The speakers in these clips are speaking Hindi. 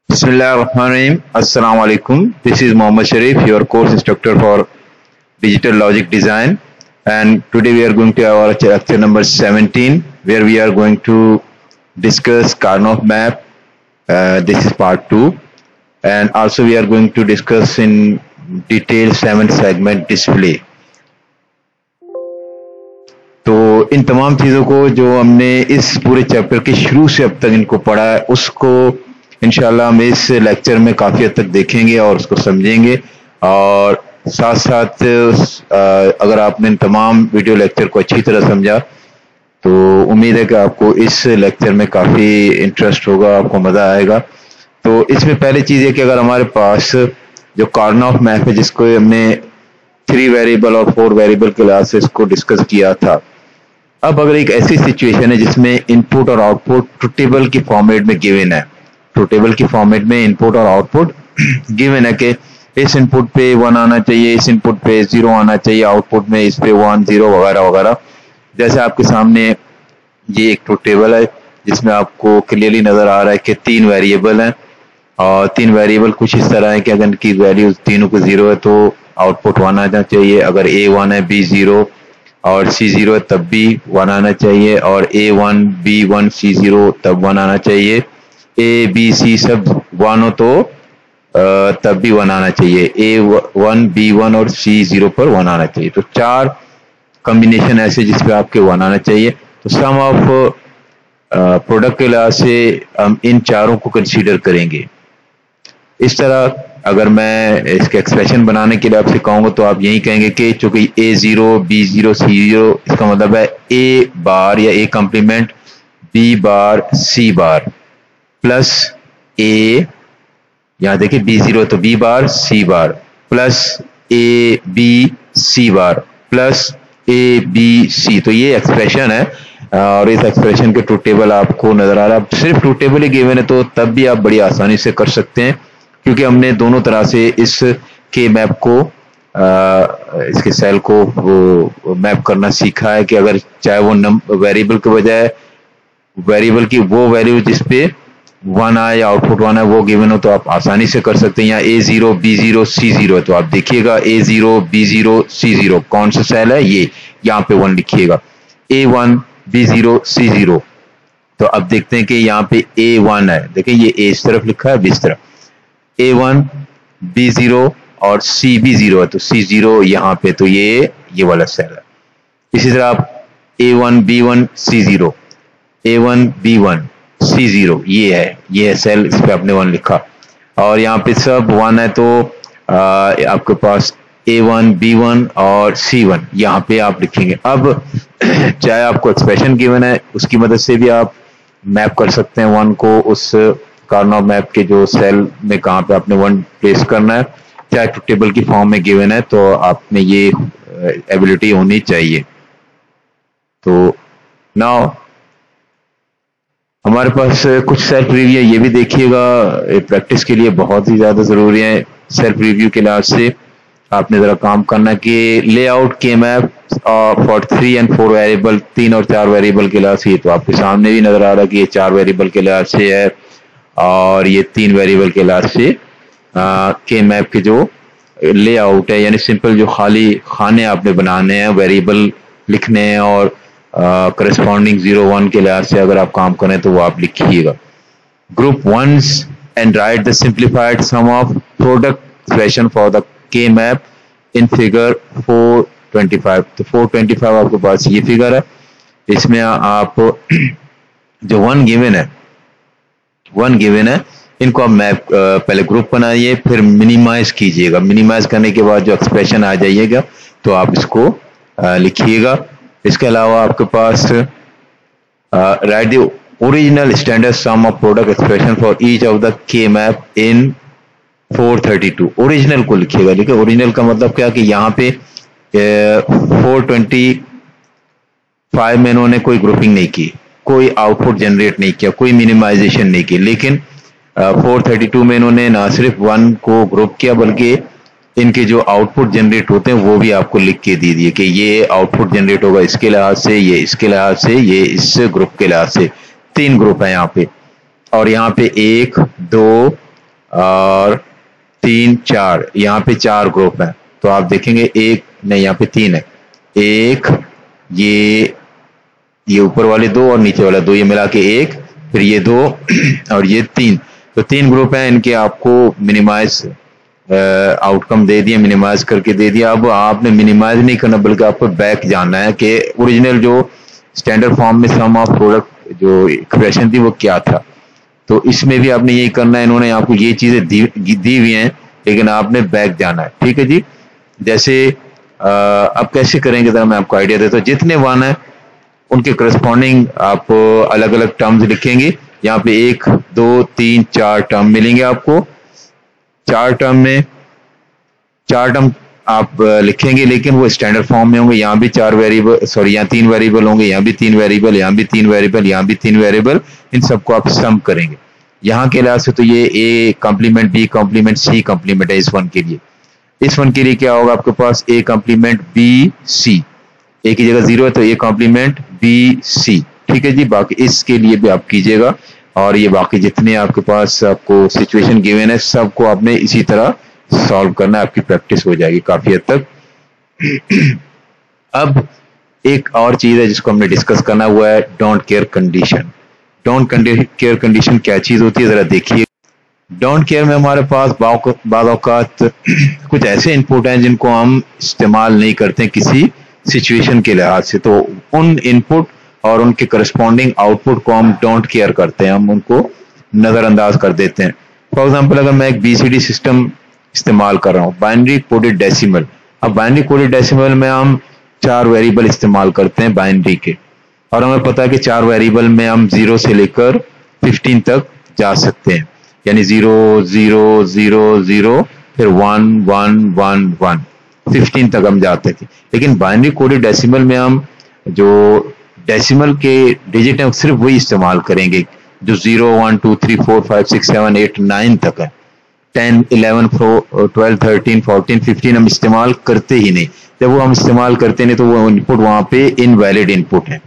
Bismillahirrahmanirrahim. Assalamu alaikum. This is Mohammad Sharif, your course instructor for Digital Logic Design. And today we are going to have our lecture number 17, where we are going to discuss Karnaugh map. This is part 2. And also we are going to discuss in detail 7-segment display. तो इन तमाम चीज़ों को जो हमने इस पूरे चैप्टर के शुरू से अब तक इनको पढ़ा है उसको इंशाल्लाह हम इस लेक्चर में काफ़ी हद तक देखेंगे और उसको समझेंगे। और साथ साथ अगर आपने इन तमाम वीडियो लेक्चर को अच्छी तरह समझा तो उम्मीद है कि आपको इस लेक्चर में काफ़ी इंटरेस्ट होगा, आपको मज़ा आएगा। तो इसमें पहली चीज़ है कि अगर हमारे पास जो कार्नॉफ मैप है जिसको हमने 3 वेरिएबल और 4 वेरिएबल के लिहाज से इसको डिस्कस किया था, अब अगर एक ऐसी सिचुएशन है जिसमें इनपुट और आउटपुट ट्रुथ टेबल की फॉर्मेट में गिवन है, ट्रुथ टेबल की फॉर्मेट में इनपुट और आउटपुट गिवन है कि इस इनपुट पे 1 आना चाहिए, इस इनपुट पे 0 आना चाहिए, आउटपुट में इस पे 1 0 वगैरह वगैरह। जैसे आपके सामने ये एक ट्रुथ टेबल है जिसमें आपको क्लियरली नजर आ रहा है कि 3 वेरिएबल हैं और 3 वेरिएबल कुछ इस तरह है कि अगर इनकी वैल्यू तीनों को 0 है तो आउटपुट 1 आना चाहिए, अगर A1 है B0 और C0 है तब भी 1 आना चाहिए, और A1 B1 C0 तब 1 आना चाहिए, A B C सब 1 हो तो तब भी 1 आना चाहिए, A1 B1 और C0 पर 1 आना चाहिए। तो 4 कॉम्बिनेशन ऐसे जिसपे आपके 1 आना चाहिए। तो सम ऑफ प्रोडक्ट के लिहाज से हम इन चारों को कंसीडर करेंगे। इस तरह अगर मैं इसके एक्सप्रेशन बनाने के लिए आपसे कहूँगा तो आप यही कहेंगे कि चूंकि A0 B0 C0 इसका मतलब है A बार या A complement B bar C bar plus A, यहाँ देखिए B0 तो B bar C bar plus A B C bar plus A B C। तो ये एक्सप्रेशन है और इस एक्सप्रेशन के ट्रुथ टेबल आपको नजर आ रहा है। सिर्फ ट्रुथ टेबल ही गिवन है तो तब भी आप बड़ी आसानी से कर सकते हैं, क्योंकि हमने दोनों तरह से इस के मैप को इसके सेल को वो मैप करना सीखा है कि अगर चाहे वो वेरिएबल के बजाय वेरिएबल की वो वैल्यू जिसपे 1 आए या आउटपुट 1 है वो गिवन हो तो आप आसानी से कर सकते हैं। यहाँ A0 B0 C0 है तो आप देखिएगा A0 B0 C0 कौन सा सेल है, ये यहाँ पे 1 लिखिएगा, A1 B0 C0। तो अब देखते हैं कि यहाँ पे A1 है, देखिए ये A इस तरफ लिखा है B इस तरफ, A1 B0 और C B0 है तो C0 यहाँ पे, तो ये वाला सेल है। इसी तरह आप A1 B1 C0 A1 B1 C0 ये है सेल, इस पे आपने 1 लिखा और यहाँ पे सब 1 है तो आपके पास A1 B1 और C1 यहाँ पे आप लिखेंगे। अब चाहे आपको एक्सप्रेशन गिवन है उसकी मदद से भी आप मैप कर सकते हैं 1 को उस कार्नॉह मैप के जो सेल में कहाँ पे आपने 1 प्लेस करना है, चाहे ट्रुथ टेबल की फॉर्म में गिवन है तो आप में ये एबिलिटी होनी चाहिए। तो नाउ हमारे पास कुछ सेल्फ रिव्यू है, ये भी देखिएगा, प्रैक्टिस के लिए बहुत ही ज़्यादा ज़रूरी है। सेल्फ रिव्यू के लिहाज से आपने ज़रा काम करना कि लेआउट के मैप फॉर 3 and 4 वेरिएबल, 3 और 4 वेरिएबल के लिहाज से, तो आपके सामने भी नज़र आ रहा है कि ये 4 वेरिएबल के लिहाज से है और ये 3 वेरिएबल के लिहाज से के मैप के जो लेआउट है, यानी सिंपल जो खाली खाने आपने बनाने हैं, वेरिएबल लिखने हैं और करस्पॉन्डिंग 0 1 के लिहाज से अगर आप काम करें तो वो आप लिखिएगा। Group ones and write the simplified sum of product expression for the K map in figure 425। तो 425 आपके पास ये फिगर है, इसमें आप जो 1 गिवन है इनको आप मैप पहले ग्रुप बनाइए फिर मिनिमाइज कीजिएगा, मिनिमाइज करने के बाद जो एक्सप्रेशन आ जाइएगा तो आप इसको लिखिएगा। इसके अलावा आपके पास write the original standard sum of product expression for each of the K map in 432। Original को लिखिएगा, देखिए ओरिजिनल का मतलब क्या कि यहाँ पे 425 में इन्होंने कोई ग्रुपिंग नहीं की, कोई आउटपुट जनरेट नहीं किया, कोई मिनिमाइजेशन नहीं की, लेकिन 432 में इन्होंने ना सिर्फ 1 को ग्रुप किया बल्कि इनके जो आउटपुट जनरेट होते हैं वो भी आपको लिख के दे दिए कि ये आउटपुट जनरेट होगा इसके लिहाज से, ये इसके लिहाज से, ये इस ग्रुप के लिहाज से। 3 ग्रुप है यहाँ पे और यहाँ पे 1 2 और 3 4, यहाँ पे 4 ग्रुप हैं। तो आप देखेंगे एक नहीं, यहाँ पे 3 है, एक ये ऊपर वाले 2 और नीचे वाला 2, ये मिला के 1, फिर ये 2 और ये 3। तो 3 ग्रुप हैं, इनके आपको मिनिमाइज आउटकम दे दिया, मिनिमाइज करके दे दिया। अब आपने मिनिमाइज नहीं करना बल्कि आपको बैक जाना है कि ओरिजिनल जो स्टैंडर्ड फॉर्म में सम ऑफ प्रोडक्ट जो एक्सप्रेशन थी वो क्या था। तो इसमें भी आपने यही करना है, इन्होंने आपको ये चीजें दी हुई हैं लेकिन आपने बैक जाना है। ठीक है जी। जैसे अब कैसे करेंगे जरा मैं आपको आइडिया देता हूँ। जितने वन है उनके करस्पॉन्डिंग आप अलग अलग टर्म्स लिखेंगे। यहाँ पे 1 2 3 4 टर्म मिलेंगे आपको। 4 टर्म में 4 टर्म आप लिखेंगे लेकिन वो स्टैंडर्ड फॉर्म में होंगे। यहाँ भी 4 वेरिएबल, सॉरी यहाँ 3 वेरिएबल होंगे, यहाँ भी 3 वेरिएबल, यहाँ भी 3 वेरिएबल, यहाँ भी 3 वेरिएबल। इन सबको आप सम करेंगे। यहाँ के लिहाज से तो ये A complement, B complement, C complement है इस वन के लिए। इस वन के लिए क्या होगा आपके पास, ए कॉम्प्लीमेंट बी सी, ए की जगह 0 है तो ए कॉम्प्लीमेंट बी सी। ठीक है जी। बाकी इसके लिए भी आप कीजिएगा और ये बाकी जितने आपके पास आपको सिचुएशन गिवन है सबको आपने इसी तरह सॉल्व करना है, आपकी प्रैक्टिस हो जाएगी काफी हद तक। अब एक और चीज है जिसको हमने डिस्कस करना हुआ है, don't care condition. Don't care condition क्या चीज होती है जरा देखिए। डोंट केयर में हमारे पास बाद औकात कुछ ऐसे इनपुट हैं जिनको हम इस्तेमाल नहीं करते किसी सिचुएशन के लिहाज से, तो उन इनपुट और उनके करस्पॉन्डिंग आउटपुट को हम डोंट केयर करते हैं, हम उनको नजरअंदाज कर देते हैं। फॉर एग्जाम्पल अगर मैं एक BCD सिस्टम इस्तेमाल कर रहा हूँ, बाइनरी कोडेड डेसिमल। अब बाइनरी कोडेड डेसिमल में हम 4 वेरिएबल इस्तेमाल करते हैं बाइनरी के, और हमें पता है कि 4 वेरिएबल में हम 0 से लेकर 15 तक जा सकते हैं, यानी 0 0 0 0 फिर 1 1 1 1 15 तक हम जाते थे। लेकिन बाइनरी कोडेड डेसिमल में हम जो डेसिमल के डिजिट हैं सिर्फ वही इस्तेमाल करेंगे जो 0 1 2 3 4 5 6 7 8 9 तक है। 10 11 12 13 14 15 हम इस्तेमाल करते ही नहीं। जब वो हम इस्तेमाल करते नहीं तो वो इनपुट वहां पे इनवैलिड इनपुट है।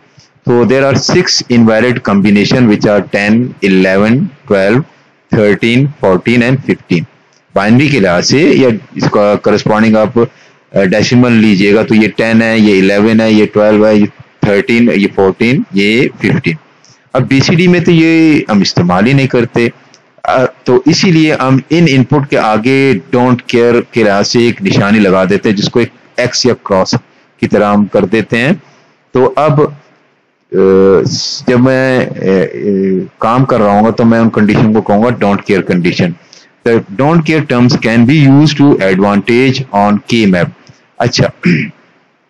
तो there are 6 invalid combination which are 10 11 12 13 14 and 15। Binary के लिहाज से या इसका करस्पॉन्डिंग आप डेसिमल लीजिएगा तो ये 10 है, ये 11 है, ये 12 है, ये 13, ये 14, ये 15। अब BCD में तो ये हम इस्तेमाल ही नहीं करते, तो इसीलिए हम इन इनपुट के आगे डोंट केयर के लिहाज से एक निशानी लगा देते हैं जिसको एक एक्स या क्रॉस की तरह हम कर देते हैं। तो अब जब मैं काम कर रहा हूँ तो मैं उन कंडीशन को कहूंगा don't care condition. The don't care terms can be used to advantage on K map. अच्छा,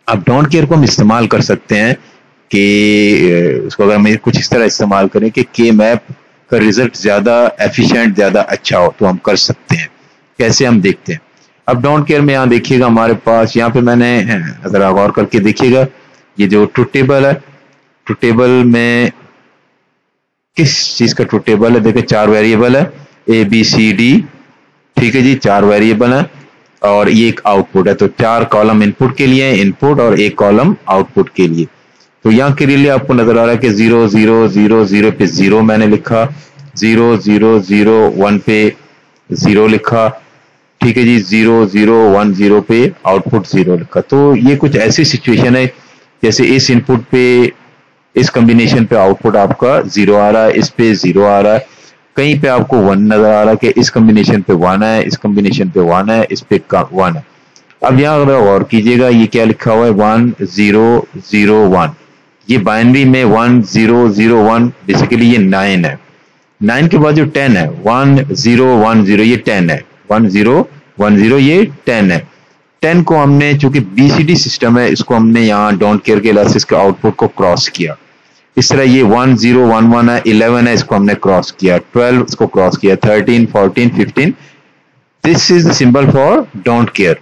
अब डोंट केयर को हम इस्तेमाल कर सकते हैं कि उसको अगर हम कुछ इस तरह इस्तेमाल करें कि के मैप का रिजल्ट ज्यादा एफिशिएंट, ज्यादा अच्छा हो, तो हम कर सकते हैं। कैसे हम देखते हैं। अब डोंट केयर में यहाँ देखिएगा हमारे पास, यहाँ पे मैंने जरा गौर करके देखिएगा, ये जो ट्रुथ टेबल है, ट्रुथ टेबल में किस चीज का ट्रुथ टेबल है, देखिए 4 वेरिएबल है ABCD। ठीक है जी, 4 वेरिएबल है और ये एक आउटपुट है। तो 4 कॉलम इनपुट के लिए इनपुट और 1 कॉलम आउटपुट के लिए। तो यहाँ के लिए आपको नजर आ रहा है कि 0 0 0 0 पे 0 मैंने लिखा, 0 0 0 1 पे 0 लिखा। ठीक है जी, 0 0 1 0 पे आउटपुट 0 लिखा। तो ये कुछ ऐसी सिचुएशन है जैसे इस इनपुट पे, इस कॉम्बिनेशन पे आउटपुट आपका 0 आ रहा है, इस पे 0 आ रहा है, कहीं पे आपको 1 नजर आ रहा है कि इस कॉम्बिनेशन पे 1 है, इस कॉम्बिनेशन पे 1 है, इस पे 1 है। अब यहाँ अगर गौर कीजिएगा ये क्या लिखा हुआ है, 1 0 0 1। ये बाइनरी में 1 0 0 1 बेसिकली ये 9 है। 9 के बाद जो 10 है 1 0 1 0, ये 10 है। 1 0 1 0 ये 10 है। 10 को हमने, चूंकि BCD सिस्टम है, इसको हमने यहाँ डोंट केयर के लिहाज से इसके आउटपुट को क्रॉस किया। इस तरह ये 1 0 1 1 है, 11 है, इसको हमने क्रॉस किया, 12 इसको क्रॉस किया, 13 14 15। This is the symbol for don't care.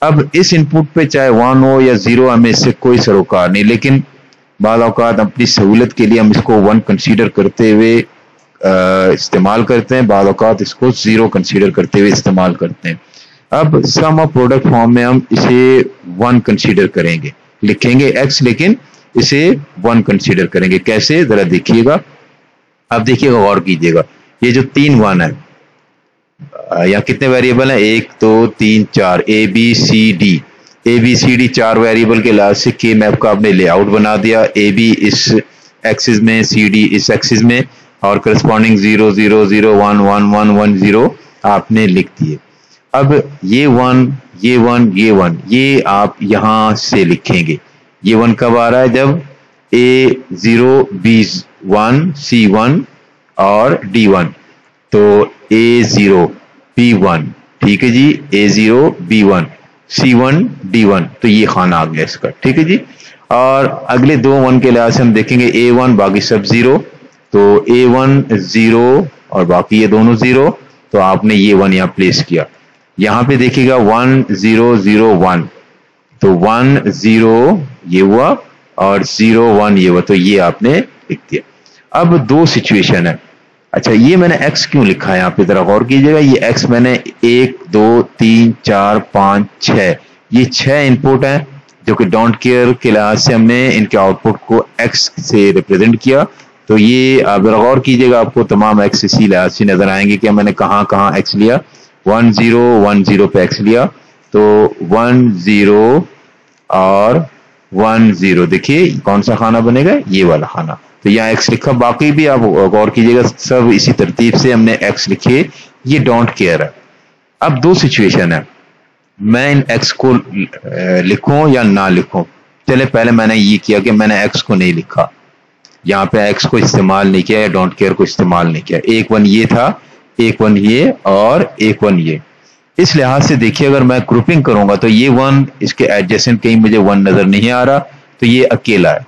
अब इस इनपुट पे चाहे 1 हो या 0, हमें इससे कोई सरोकार नहीं, लेकिन बाद औकात अपनी सहूलत के लिए हम इसको 1 कंसीडर करते हुए इस्तेमाल करते हैं, बाद औकात इसको 0 कंसीडर करते हुए इस्तेमाल करते हैं। अब सम ऑफ प्रोडक्ट फॉर्म में हम इसे 1 कंसीडर करेंगे, लिखेंगे x लेकिन इसे 1 कंसीडर करेंगे। कैसे, जरा देखिएगा। अब देखिएगा, गौर कीजिएगा, ये जो 3 1 है, यहाँ कितने वेरिएबल हैं, 1 2 3 4, A B C D 4 variable के लिहाज से के मैप का आपने लेआउट बना दिया। ए बी इस एक्सिस में, सी डी इस एक्सिस में, और करस्पॉन्डिंग 0 0 0 1 1 1 1 0 आपने लिख दिए। अब ये 1 ये 1 ये 1 ये आप यहां से लिखेंगे। ये 1 कब आ रहा है, जब A0 B1 C1 और D1, तो A0 B1, ठीक है जी, A0 B1 C1 D1, तो ये खाना आ गया इसका, ठीक है जी। और अगले दो 1 के लिहाज से हम देखेंगे A1 बाकी सब 0, तो A1 0 और बाकी ये दोनों 0, तो आपने ये 1 यहाँ प्लेस किया। यहाँ पे देखिएगा 1 0 0 1, तो 1 0 ये हुआ और 0 1 ये हुआ, तो ये आपने लिख दिया। अब दो सिचुएशन है। अच्छा, ये मैंने x क्यों लिखा है यहाँ पे, जरा गौर कीजिएगा। ये x मैंने 1 2 3 4 5 6, ये 6 इनपुट हैं जो कि डोंट केयर के लिहाज से हमने इनके आउटपुट को x से रिप्रेजेंट किया। तो ये आप जरा गौर कीजिएगा, आपको तमाम x इसी लिहाज से नजर आएंगे कि मैंने कहाँ कहाँ x लिया। 1 0 1 0 पे x लिया, तो 1 0 और 1 0, देखिए कौन सा खाना बनेगा, ये वाला खाना। तो यहाँ x लिखा, बाकी भी आप गौर कीजिएगा सब इसी तरतीब से हमने x लिखे, ये डोंट केयर है। अब दो सिचुएशन है, मैं इन x को लिखूं या ना लिखूं। चले पहले मैंने ये किया कि मैंने x को नहीं लिखा, यहाँ पे x को इस्तेमाल नहीं किया या डोंट केयर को इस्तेमाल नहीं किया। एक 1 ये था, एक 1 ये और एक 1 ये। इस लिहाज से देखिए, अगर मैं ग्रुपिंग करूंगा तो ये 1 इसके एडजेसेंट कहीं मुझे 1 नजर नहीं आ रहा, तो ये अकेला है,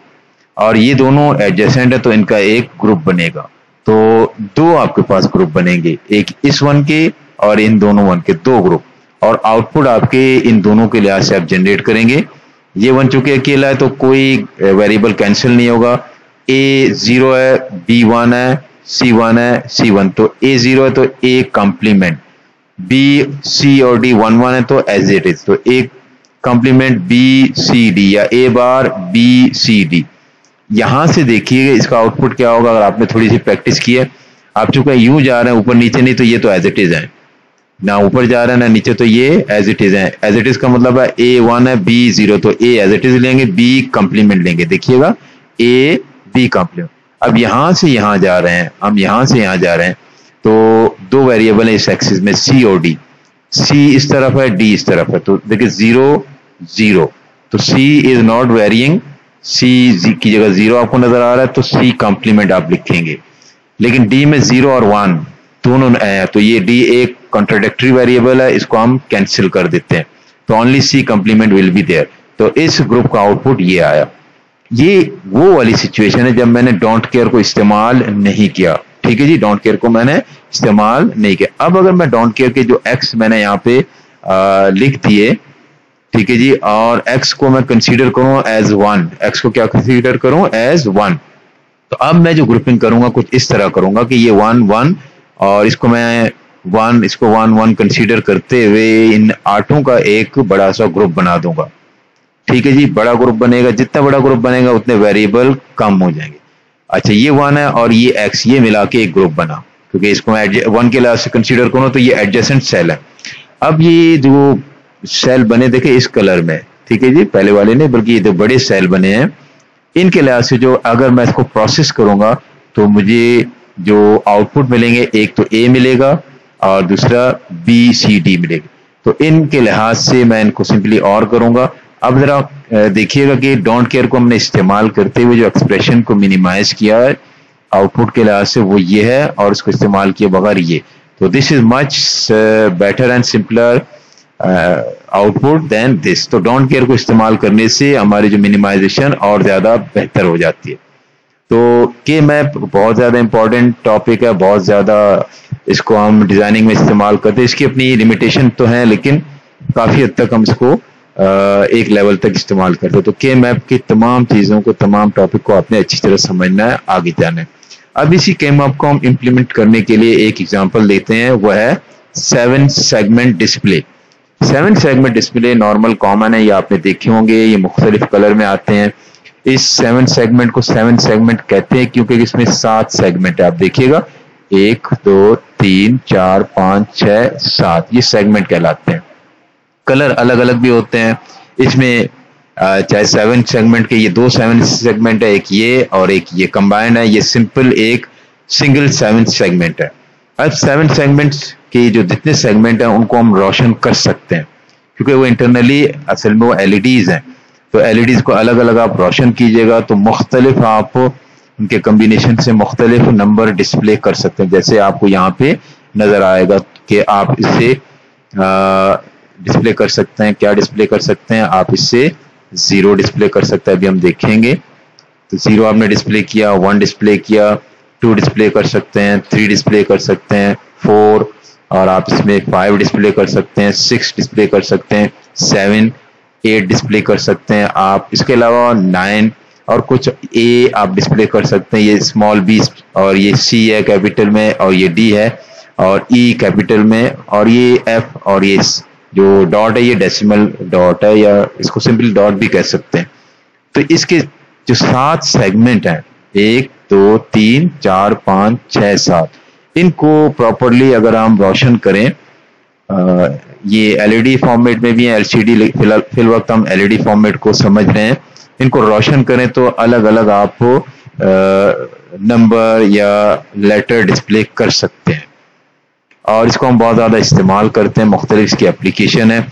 और ये दोनों एडजेसेंट है, तो इनका एक ग्रुप बनेगा। तो दो आपके पास ग्रुप बनेंगे, एक इस 1 के और इन दोनों 1 के, दो ग्रुप, और आउटपुट आपके इन दोनों के लिहाज से आप जनरेट करेंगे। ये 1 चूंकि अकेला है तो कोई वेरिएबल कैंसिल नहीं होगा। A 0 है, B 1 है, C 1 है, C 1, तो A 0 है तो A कॉम्प्लीमेंट, B C और D 1 1 है तो एज इट इज, तो A complement B C D या A bar B C D। यहां से देखिए इसका आउटपुट क्या होगा, अगर आपने थोड़ी सी प्रैक्टिस की है। आप चूंकि यूं जा रहे हैं ऊपर नीचे नहीं, तो ये तो एज इट इज है, ना ऊपर जा रहा है ना नीचे, तो ये एज इट इज है। एज इट इज का मतलब है A 1 है B 0, तो A एज इट इज लेंगे, B कॉम्प्लीमेंट लेंगे। देखिएगा A B कॉम्प्लीमेंट। अब यहां से यहां जा रहे हैं, हम यहां से यहां जा रहे हैं, तो दो वेरिएबल है इस एक्सिस में, C और D। C इस तरफ है, D इस तरफ है, तो देखिए 0 0, तो C is not varying, C की जगह 0 आपको नजर आ रहा है, तो C कॉम्प्लीमेंट आप लिखेंगे। लेकिन D में 0 और 1 दोनों है, तो ये D एक कॉन्ट्राडिक्टरी वेरिएबल है, इसको हम कैंसिल कर देते हैं, तो only C complement will be there. तो इस ग्रुप का आउटपुट ये आया। ये वो वाली सिचुएशन है जब मैंने डोंट केयर को इस्तेमाल नहीं किया, ठीक है जी, डोंट केयर को मैंने इस्तेमाल नहीं किया। अब अगर मैं डोंट केयर के जो x मैंने यहाँ पे लिख दिए, ठीक है जी, और x को मैं कंसीडर करूं एज 1, x को क्या कंसीडर करूं एज 1, तो अब मैं जो ग्रुपिंग करूंगा कुछ इस तरह करूंगा कि ये 1 1 और इसको मैं 1 इसको 1 1 कंसीडर करते हुए इन 8 का एक बड़ा सा ग्रुप बना दूंगा, ठीक है जी। बड़ा ग्रुप बनेगा, जितना बड़ा ग्रुप बनेगा उतने वेरिएबल कम हो जाएंगे। अच्छा, ये 1 है और ये x, ये मिला के एक ग्रुप बना, क्योंकि इसको 1 के लिहाज से कंसीडर करूं तो ये एडजेसेंट सेल है। अब ये जो सेल बने देखे इस कलर में, ठीक है जी, पहले वाले नहीं बल्कि ये जो बड़े सेल बने हैं, इनके लिहाज से जो अगर मैं इसको प्रोसेस करूंगा तो मुझे जो आउटपुट मिलेंगे, एक तो A मिलेगा और दूसरा B C D मिलेगा। तो इनके लिहाज से मैं इनको सिंपली और करूंगा। अब जरा देखिएगा कि डोंट केयर को हमने इस्तेमाल करते हुए जो एक्सप्रेशन को मिनिमाइज किया है आउटपुट के लिहाज से वो ये है, और इसको इस्तेमाल किए बगैर ये, तो this is much better and simpler output than this. तो डोंट केयर को इस्तेमाल करने से हमारी जो मिनिमाइजेशन और ज्यादा बेहतर हो जाती है। तो के मैप बहुत ज्यादा इंपॉर्टेंट टॉपिक है, बहुत ज्यादा इसको हम डिजाइनिंग में इस्तेमाल करते हैं। इसकी अपनी लिमिटेशन तो है, लेकिन काफी हद तक हम इसको एक लेवल तक इस्तेमाल करते हैं। तो के मैप की तमाम चीजों को, तमाम टॉपिक को आपने अच्छी तरह समझना है, आगे जाना है। अब इसी के मैप को हम इम्प्लीमेंट करने के लिए एक एग्जांपल लेते हैं, वह है 7 segment display. 7 segment display normal common है, ये आपने देखे होंगे, ये मुख्तलिफ कलर में आते हैं। इस 7 सेगमेंट को 7 सेगमेंट कहते हैं क्योंकि इसमें 7 सेगमेंट है। आप देखिएगा 1 2 3 4 5 6 7, ये सेगमेंट कहलाते हैं। कलर अलग अलग भी होते हैं इसमें, चाहे 7 सेगमेंट के, ये 2 7 सेगमेंट है, एक ये और एक ये कंबाइंड है, ये सिंपल एक सिंगल 7 सेगमेंट है। अब 7 सेगमेंट्स के जो जितने सेगमेंट हैं उनको हम रोशन कर सकते हैं, क्योंकि वो इंटरनली असल में वो एलईडीज हैं, तो एलईडीज को अलग अलग आप रोशन कीजिएगा तो मुख्तलिफ आप उनके कम्बिनेशन से मुख्तलिफ नंबर डिस्प्ले कर सकते हैं। जैसे आपको यहाँ पे नजर आएगा कि आप इससे डिस्प्ले कर सकते हैं, क्या डिस्प्ले कर सकते हैं आप, इससे 0 डिस्प्ले कर सकते हैं। अभी हम देखेंगे तो 0 आपने डिस्प्ले किया, 1 डिस्प्ले किया, 2 डिस्प्ले कर सकते हैं, 3 डिस्प्ले कर सकते हैं, 4, और आप इसमें 5 डिस्प्ले कर सकते हैं, 6 डिस्प्ले कर सकते हैं, 7 8 डिस्प्ले कर सकते हैं आप। इसके अलावा 9 और कुछ ए आप डिस्प्ले कर सकते हैं, ये स्मॉल बी और ये सी है कैपिटल में और ये डी है और ई कैपिटल में और ये एफ और ये जो डॉट है ये डेसिमल डॉट है या इसको सिंपल डॉट भी कह सकते हैं। तो इसके जो 7 सेगमेंट हैं 1 2 3 4 5 6 7, इनको प्रॉपरली अगर हम रोशन करें, ये एलईडी फॉर्मेट में भी है, एलसीडी फिल वक्त हम एलईडी फॉर्मेट को समझ रहे हैं, इनको रोशन करें तो अलग अलग आप नंबर या लेटर डिस्प्ले कर सकते हैं और इसको हम बहुत ज़्यादा इस्तेमाल करते हैं, मुख्तलिफ इसकी एप्लीकेशन है।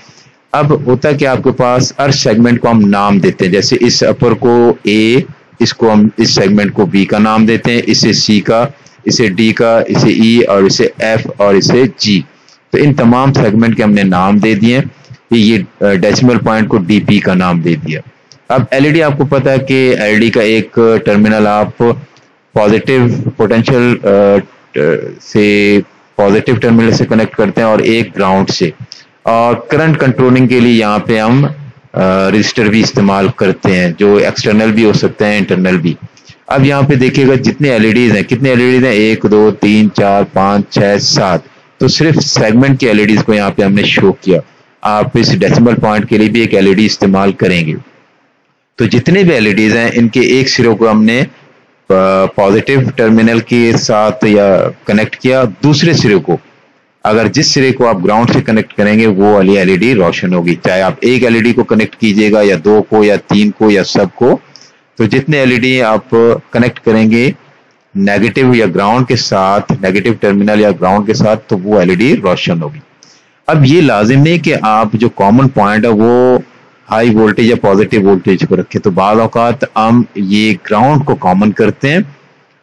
अब होता है कि आपके पास हर सेगमेंट को हम नाम देते हैं, जैसे इस अपर को ए, इसको हम इस सेगमेंट को बी का नाम देते हैं, इसे सी का, इसे डी का, इसे ई और इसे एफ और इसे जी। तो इन तमाम सेगमेंट के हमने नाम दे दिए, ये डेसिमल पॉइंट को डीपी का नाम दे दिया। अब एलईडी आपको पता है कि एलईडी का एक टर्मिनल आप पॉजिटिव पोटेंशियल से पॉजिटिव टर्मिनल से कनेक्ट करते हैं और एक ग्राउंड से, और करंट कंट्रोलिंग के लिए यहाँ पे हम रजिस्टर भी इस्तेमाल करते हैं जो एक्सटर्नल भी हो सकते हैं इंटरनल भी। अब यहाँ पे देखिएगा जितने एलईडीज हैं, कितने एलईडीज हैं, 1 2 3 4 5 6 7, तो सिर्फ सेगमेंट के एलईडीज को यहाँ पे हमने शो किया। आप इस डेसिमल पॉइंट के लिए भी एक एलईडी इस्तेमाल करेंगे। तो जितने भी एलईडीज हैं इनके एक सिरों को हमने पॉजिटिव टर्मिनल के साथ या कनेक्ट किया, दूसरे सिरे को अगर जिस सिरे को आप ग्राउंड से कनेक्ट करेंगे वो वाली एलईडी रोशन होगी, चाहे आप एक एलईडी को कनेक्ट कीजिएगा या 2 को या 3 को या सब को। तो जितने एलईडी आप कनेक्ट करेंगे नेगेटिव या ग्राउंड के साथ, नेगेटिव टर्मिनल या ग्राउंड के साथ, तो वो एलईडी रोशन होगी। अब ये लाजिम नहीं कि आप जो कॉमन पॉइंट है वो हाई वोल्टेज या पॉजिटिव वोल्टेज को रखें, तो बाद औकात हम ये ग्राउंड को कॉमन करते हैं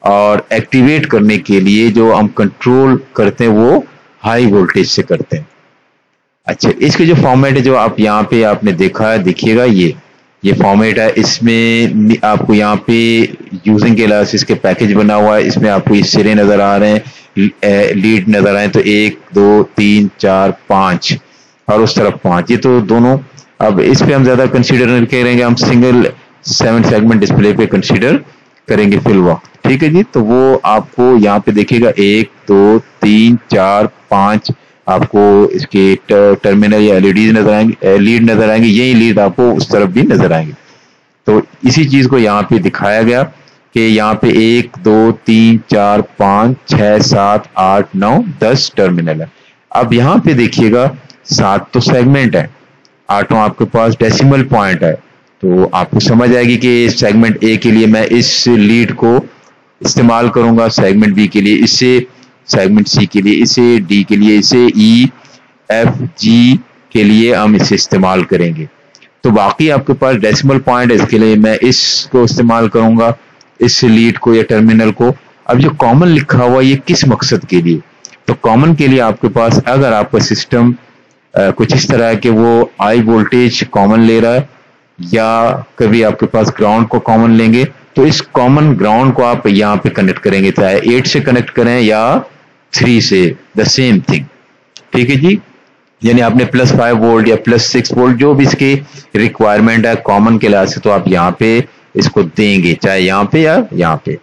और एक्टिवेट करने के लिए जो हम कंट्रोल करते हैं वो हाई वोल्टेज से करते हैं। अच्छा, इसके जो फॉर्मेट है जो आप यहाँ पे आपने देखा है, देखिएगा ये फॉर्मेट है, इसमें आपको यहाँ पे यूजिंग के अलावा इसके पैकेज बना हुआ है, इसमें आपको ये सिरे नजर आ रहे हैं, लीड नजर आए तो 1 2 3 4 5 और उस तरफ 5, ये तो दोनों। अब इस पे हम ज्यादा कंसीडर नहीं करेंगे, हम सिंगल 7 सेगमेंट डिस्प्ले पे कंसीडर करेंगे फिल वक्त, ठीक है जी। तो वो आपको यहाँ पे देखिएगा 1 2 3 4 5 आपको इसके टर्मिनल या एलईडी नजर आएंगे, लीड नजर आएंगे, यही लीड आपको उस तरफ भी नजर आएंगे। तो इसी चीज को यहाँ पे दिखाया गया कि यहाँ पे 1 2 3 4 5 6 7 8 9 10 टर्मिनल है। अब यहाँ पे देखिएगा 7 तो सेगमेंट है, 8वां आपके पास डेसिमल पॉइंट है, तो आपको समझ आएगी कि सेगमेंट ए के लिए मैं इस लीड को इस्तेमाल करूंगा, सेगमेंट बी के लिए इसे, सेगमेंट सी के लिए इसे, डी के लिए इसे, ई एफ जी के लिए हम इसे इस्तेमाल करेंगे। तो बाकी आपके पास डेसिमल पॉइंट है, इसके लिए मैं इसको इस्तेमाल करूंगा, इस लीड को या टर्मिनल को। अब जो कॉमन लिखा हुआ ये किस मकसद के लिए, तो कॉमन के लिए आपके पास अगर आपका सिस्टम कुछ इस तरह है कि वो हाई वोल्टेज कॉमन ले रहा है या कभी आपके पास ग्राउंड को कॉमन लेंगे, तो इस कॉमन ग्राउंड को आप यहाँ पे कनेक्ट करेंगे, चाहे 8 से कनेक्ट करें या 3 से, द सेम थिंग, ठीक है जी। यानी आपने +5 वोल्ट या +6 वोल्ट जो भी इसकी रिक्वायरमेंट है कॉमन के लिहाज से, तो आप यहाँ पे इसको देंगे, चाहे यहाँ पे या यहाँ पे।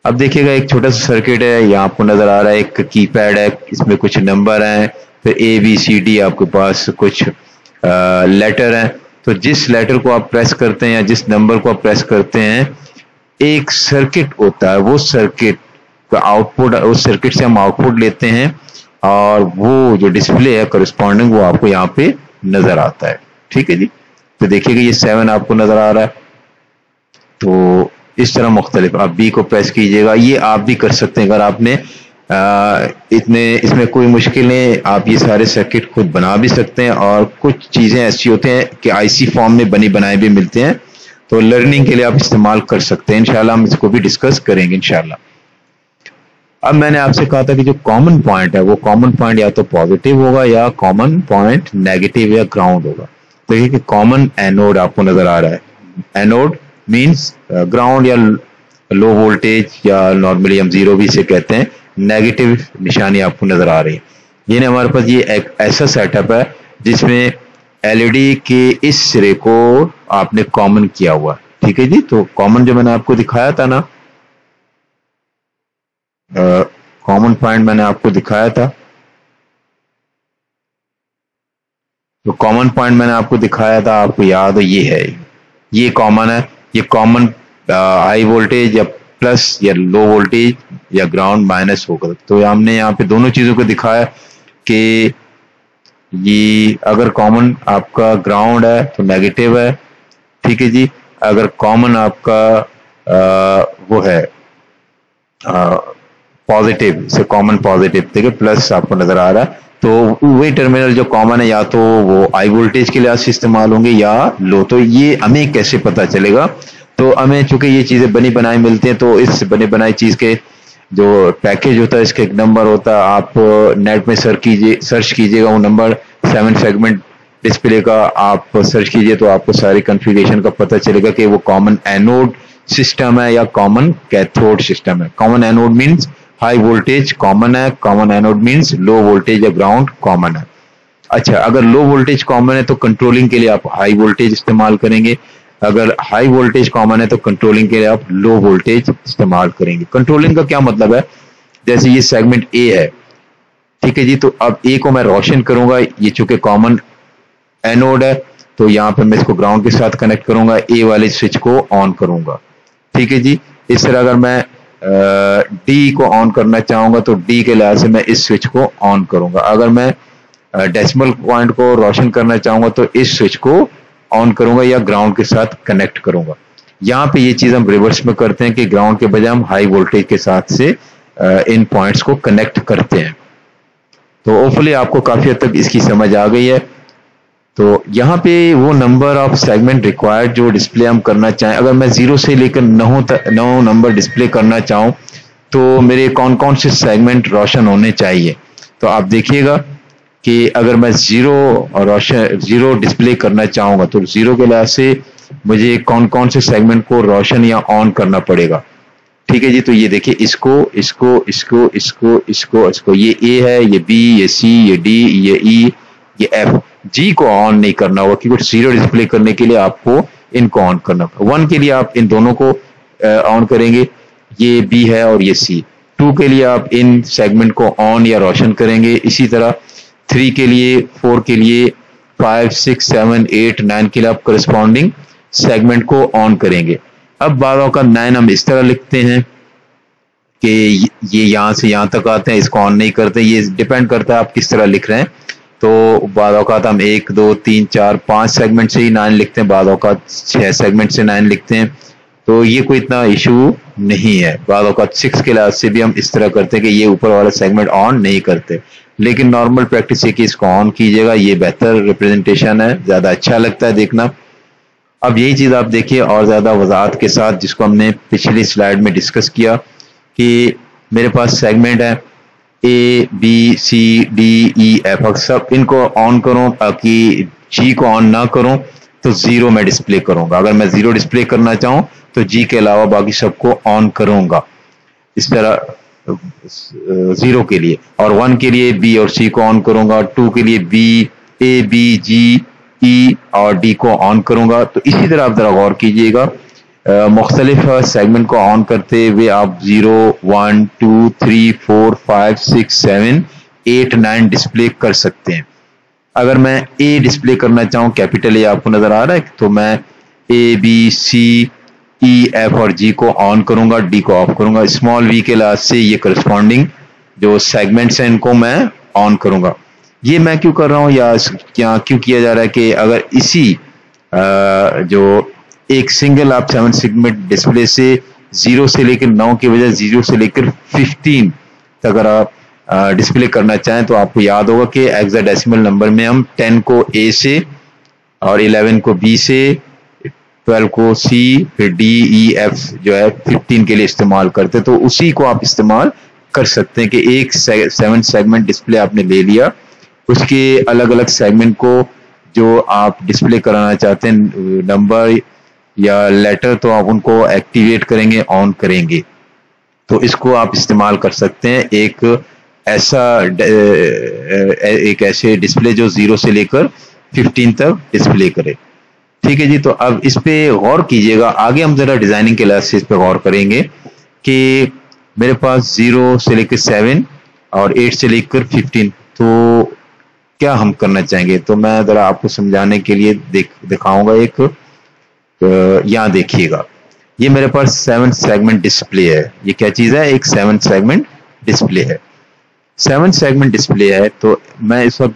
अब देखिएगा एक छोटा सा सर्किट है, यहाँ आपको नजर आ रहा है एक कीपैड है, इसमें कुछ नंबर हैं, फिर ABCD आपके पास कुछ लेटर हैं। तो जिस लेटर को आप प्रेस करते हैं या जिस नंबर को आप प्रेस करते हैं एक सर्किट होता है, वो सर्किट तो आउटपुट, उस सर्किट से हम आउटपुट लेते हैं और वो जो डिस्प्ले है करस्पॉन्डिंग वो आपको यहाँ पे नजर आता है। ठीक है जी, तो देखिएगा ये 7 आपको नजर आ रहा है। तो इस तरह मुख्तलिफ, आप बी को प्रेस कीजिएगा, ये आप भी कर सकते हैं अगर आपने इतने इसमें कोई मुश्किल नहीं, आप ये सारे सर्किट खुद बना भी सकते हैं। और कुछ चीजें ऐसी होती हैं कि आईसी फॉर्म में बनी बनाए भी मिलते हैं, तो लर्निंग के लिए आप इस्तेमाल कर सकते हैं। इंशाल्लाह हम इसको भी डिस्कस करेंगे इंशाल्लाह। अब मैंने आपसे कहा था कि जो कॉमन पॉइंट है वो कॉमन पॉइंट या तो पॉजिटिव होगा या कॉमन पॉइंट नेगेटिव या ग्राउंड होगा। तो ये कि कॉमन एनोड आपको नजर आ रहा है। एनोड मींस ग्राउंड या लो वोल्टेज, या नॉर्मली हम जीरो भी इसे कहते हैं। नेगेटिव निशानी आपको नजर आ रही है। ये हमारे पास ये एक ऐसा सेटअप है जिसमें एलईडी के इस सिरे को आपने कॉमन किया हुआ। ठीक है जी, तो कॉमन जो मैंने आपको दिखाया था ना, कॉमन पॉइंट मैंने आपको दिखाया था, तो कॉमन पॉइंट मैंने आपको दिखाया था, आपको याद है, ये है, ये कॉमन है। ये कॉमन हाई वोल्टेज या प्लस या लो वोल्टेज या ग्राउंड माइनस होगा। तो हमने यहाँ पे दोनों चीजों को दिखाया कि ये अगर कॉमन आपका ग्राउंड है तो नेगेटिव है। ठीक है जी, अगर कॉमन आपका वो है पॉजिटिव, से कॉमन पॉजिटिव, ठीक है, प्लस आपको नजर आ रहा है, तो वही टर्मिनल जो कॉमन है या तो वो हाई वोल्टेज के लिहाज से इस्तेमाल होंगे या लो। तो ये हमें कैसे पता चलेगा? तो हमें चूंकि ये चीजें बनी बनाई मिलती हैं, तो इस बनी बनाई चीज के जो पैकेज होता है इसका एक नंबर होता है। आप नेट में सर्च कीजिएगा वो नंबर 7 सेगमेंट डिस्प्ले का आप सर्च कीजिए तो आपको सारी कॉन्फ़िगरेशन का पता चलेगा कि वो कॉमन एनोड सिस्टम है या कॉमन कैथोड सिस्टम है। Common anode means high voltage common है, common anode means low voltage या ग्राउंड कॉमन है। अच्छा, अगर लो वोल्टेज कॉमन है तो कंट्रोलिंग के लिए आप हाई वोल्टेज इस्तेमाल करेंगे। अगर हाई वोल्टेज कॉमन है तो कंट्रोलिंग के लिए आप लो वोल्टेज इस्तेमाल करेंगे। कंट्रोलिंग का क्या मतलब है? जैसे ये सेगमेंट ए है, ठीक है जी, तो अब ए को मैं रोशन करूंगा, ये चूंकि कॉमन एनोड है तो यहाँ पे मैं इसको ग्राउंड के साथ कनेक्ट करूंगा, ए वाले स्विच को ऑन करूंगा। ठीक है जी, इस तरह अगर मैं डी को ऑन करना चाहूंगा तो डी के लिहाज से मैं इस स्विच को ऑन करूंगा। अगर मैं डेसिमल पॉइंट को रोशन करना चाहूंगा तो इस स्विच को ऑन करूंगा या ग्राउंड के साथ कनेक्ट करूंगा। यहाँ पे ये चीज हम रिवर्स में करते हैं कि ग्राउंड के बजाय हम हाई वोल्टेज के साथ से इन पॉइंट्स को कनेक्ट करते हैं। तो होपफुली आपको काफी हद तक इसकी समझ आ गई है। तो यहाँ पे वो नंबर ऑफ सेगमेंट रिक्वायर्ड जो डिस्प्ले हम करना चाहें, अगर मैं 0 से लेकर 9 नंबर डिस्प्ले करना चाहूँ तो मेरे कौन कौन से सेगमेंट रोशन होने चाहिए। तो आप देखिएगा कि अगर मैं जीरो डिस्प्ले करना चाहूंगा तो 0 के लिहाज से मुझे कौन कौन से सेगमेंट को रोशन या ऑन करना पड़ेगा। ठीक है जी, तो ये देखिए इसको इसको इसको इसको इसको इसको, ये ए है, ये बी, ये सी, ये डी, ये ई, ये एफ। जी को ऑन नहीं करना होगा क्योंकि 0 डिस्प्ले करने के लिए आपको इनको ऑन करना होगा। 1 के लिए आप इन दोनों को ऑन करेंगे, ये बी है और ये सी। 2 के लिए आप इन सेगमेंट को ऑन या रोशन करेंगे। इसी तरह 3 के लिए, 4 के लिए, 5, 6, 7, 8, 9 के लिए आप करस्पॉन्डिंग सेगमेंट को ऑन करेंगे। अब बारों का 9 हम इस तरह लिखते हैं कि ये यहां से यहां तक आते हैं, इसको ऑन नहीं करते। ये डिपेंड करता है आप किस तरह लिख रहे हैं। तो बाद औकात हम 1, 2, 3, 4, 5 सेगमेंट से ही 9 लिखते हैं, बाद औकात 6 सेगमेंट से 9 लिखते हैं। तो ये कोई इतना इशू नहीं है। बाद औकात 6 के लिहाज से भी हम इस तरह करते हैं कि ये ऊपर वाला सेगमेंट ऑन नहीं करते, लेकिन नॉर्मल प्रैक्टिस है कि इसको ऑन कीजिएगा, ये बेहतर रिप्रेजेंटेशन है, ज्यादा अच्छा लगता है देखना। अब यही चीज आप देखिए और ज्यादा वजाहत के साथ, जिसको हमने पिछली स्लाइड में डिस्कस किया कि मेरे पास सेगमेंट है ए, B, C, D, E, F, सब इनको ऑन करूं, ताकि जी को ऑन ना करूं तो 0 मैं डिस्प्ले करूंगा। अगर मैं 0 डिस्प्ले करना चाहूं तो जी के अलावा बाकी सबको ऑन करूंगा इस तरह 0 के लिए, और 1 के लिए बी और सी को ऑन करूंगा, 2 के लिए बी, ए, बी, जी, ई और डी को ऑन करूंगा। तो इसी तरह आप जरा गौर कीजिएगा, मुख्तलिफ सेगमेंट को ऑन करते हुए आप 0, 1, 2, 3, 4, 5, 6, 7, 8, 9 डिस्प्ले कर सकते हैं। अगर मैं ए डिस्प्ले करना चाहूँ, कैपिटल ए आपको नजर आ रहा है, तो मैं A, B, C, E, F और जी को ऑन करूंगा, डी को ऑफ करूंगा। स्मॉल वी के लिहाज से ये करस्पॉन्डिंग जो सेगमेंट्स हैं इनको मैं ऑन करूंगा। ये मैं क्यों कर रहा हूँ या क्या क्यों किया जा रहा है कि अगर इसी जो एक सिंगल आप 7 सेगमेंट डिस्प्ले से 0 से लेकर 9 के बजाय 0 से लेकर 15 तक अगर आप डिस्प्ले करना चाहें तो आपको याद होगा कि हेक्साडेसिमल नंबर में हम 10 को ए से और 11 को बी से, 12 को सी, फिर डी, ई, एफ जो है 15 के लिए इस्तेमाल करते, तो उसी को आप इस्तेमाल कर सकते हैं कि एक 7 सेगमेंट डिस्प्ले आपने ले लिया, उसके अलग अलग सेगमेंट को जो आप डिस्प्ले कराना चाहते हैं नंबर या लेटर, तो आप उनको एक्टिवेट करेंगे, ऑन करेंगे, तो इसको आप इस्तेमाल कर सकते हैं एक ऐसे डिस्प्ले जो 0 से लेकर 15 तक डिस्प्ले करे। ठीक है जी, तो अब इस पे गौर कीजिएगा। आगे हम जरा डिजाइनिंग के लिहाज से इस पे गौर करेंगे कि मेरे पास 0 से लेकर 7 और 8 से लेकर 15, तो क्या हम करना चाहेंगे, तो मैं जरा आपको समझाने के लिए दिखाऊंगा। एक यहाँ देखिएगा, ये मेरे पास 7 सेगमेंट डिस्प्ले है। ये क्या चीज है, एक 7 सेगमेंट डिस्प्ले है। 7 सेगमेंट डिस्प्ले है, तो मैं इस वक्त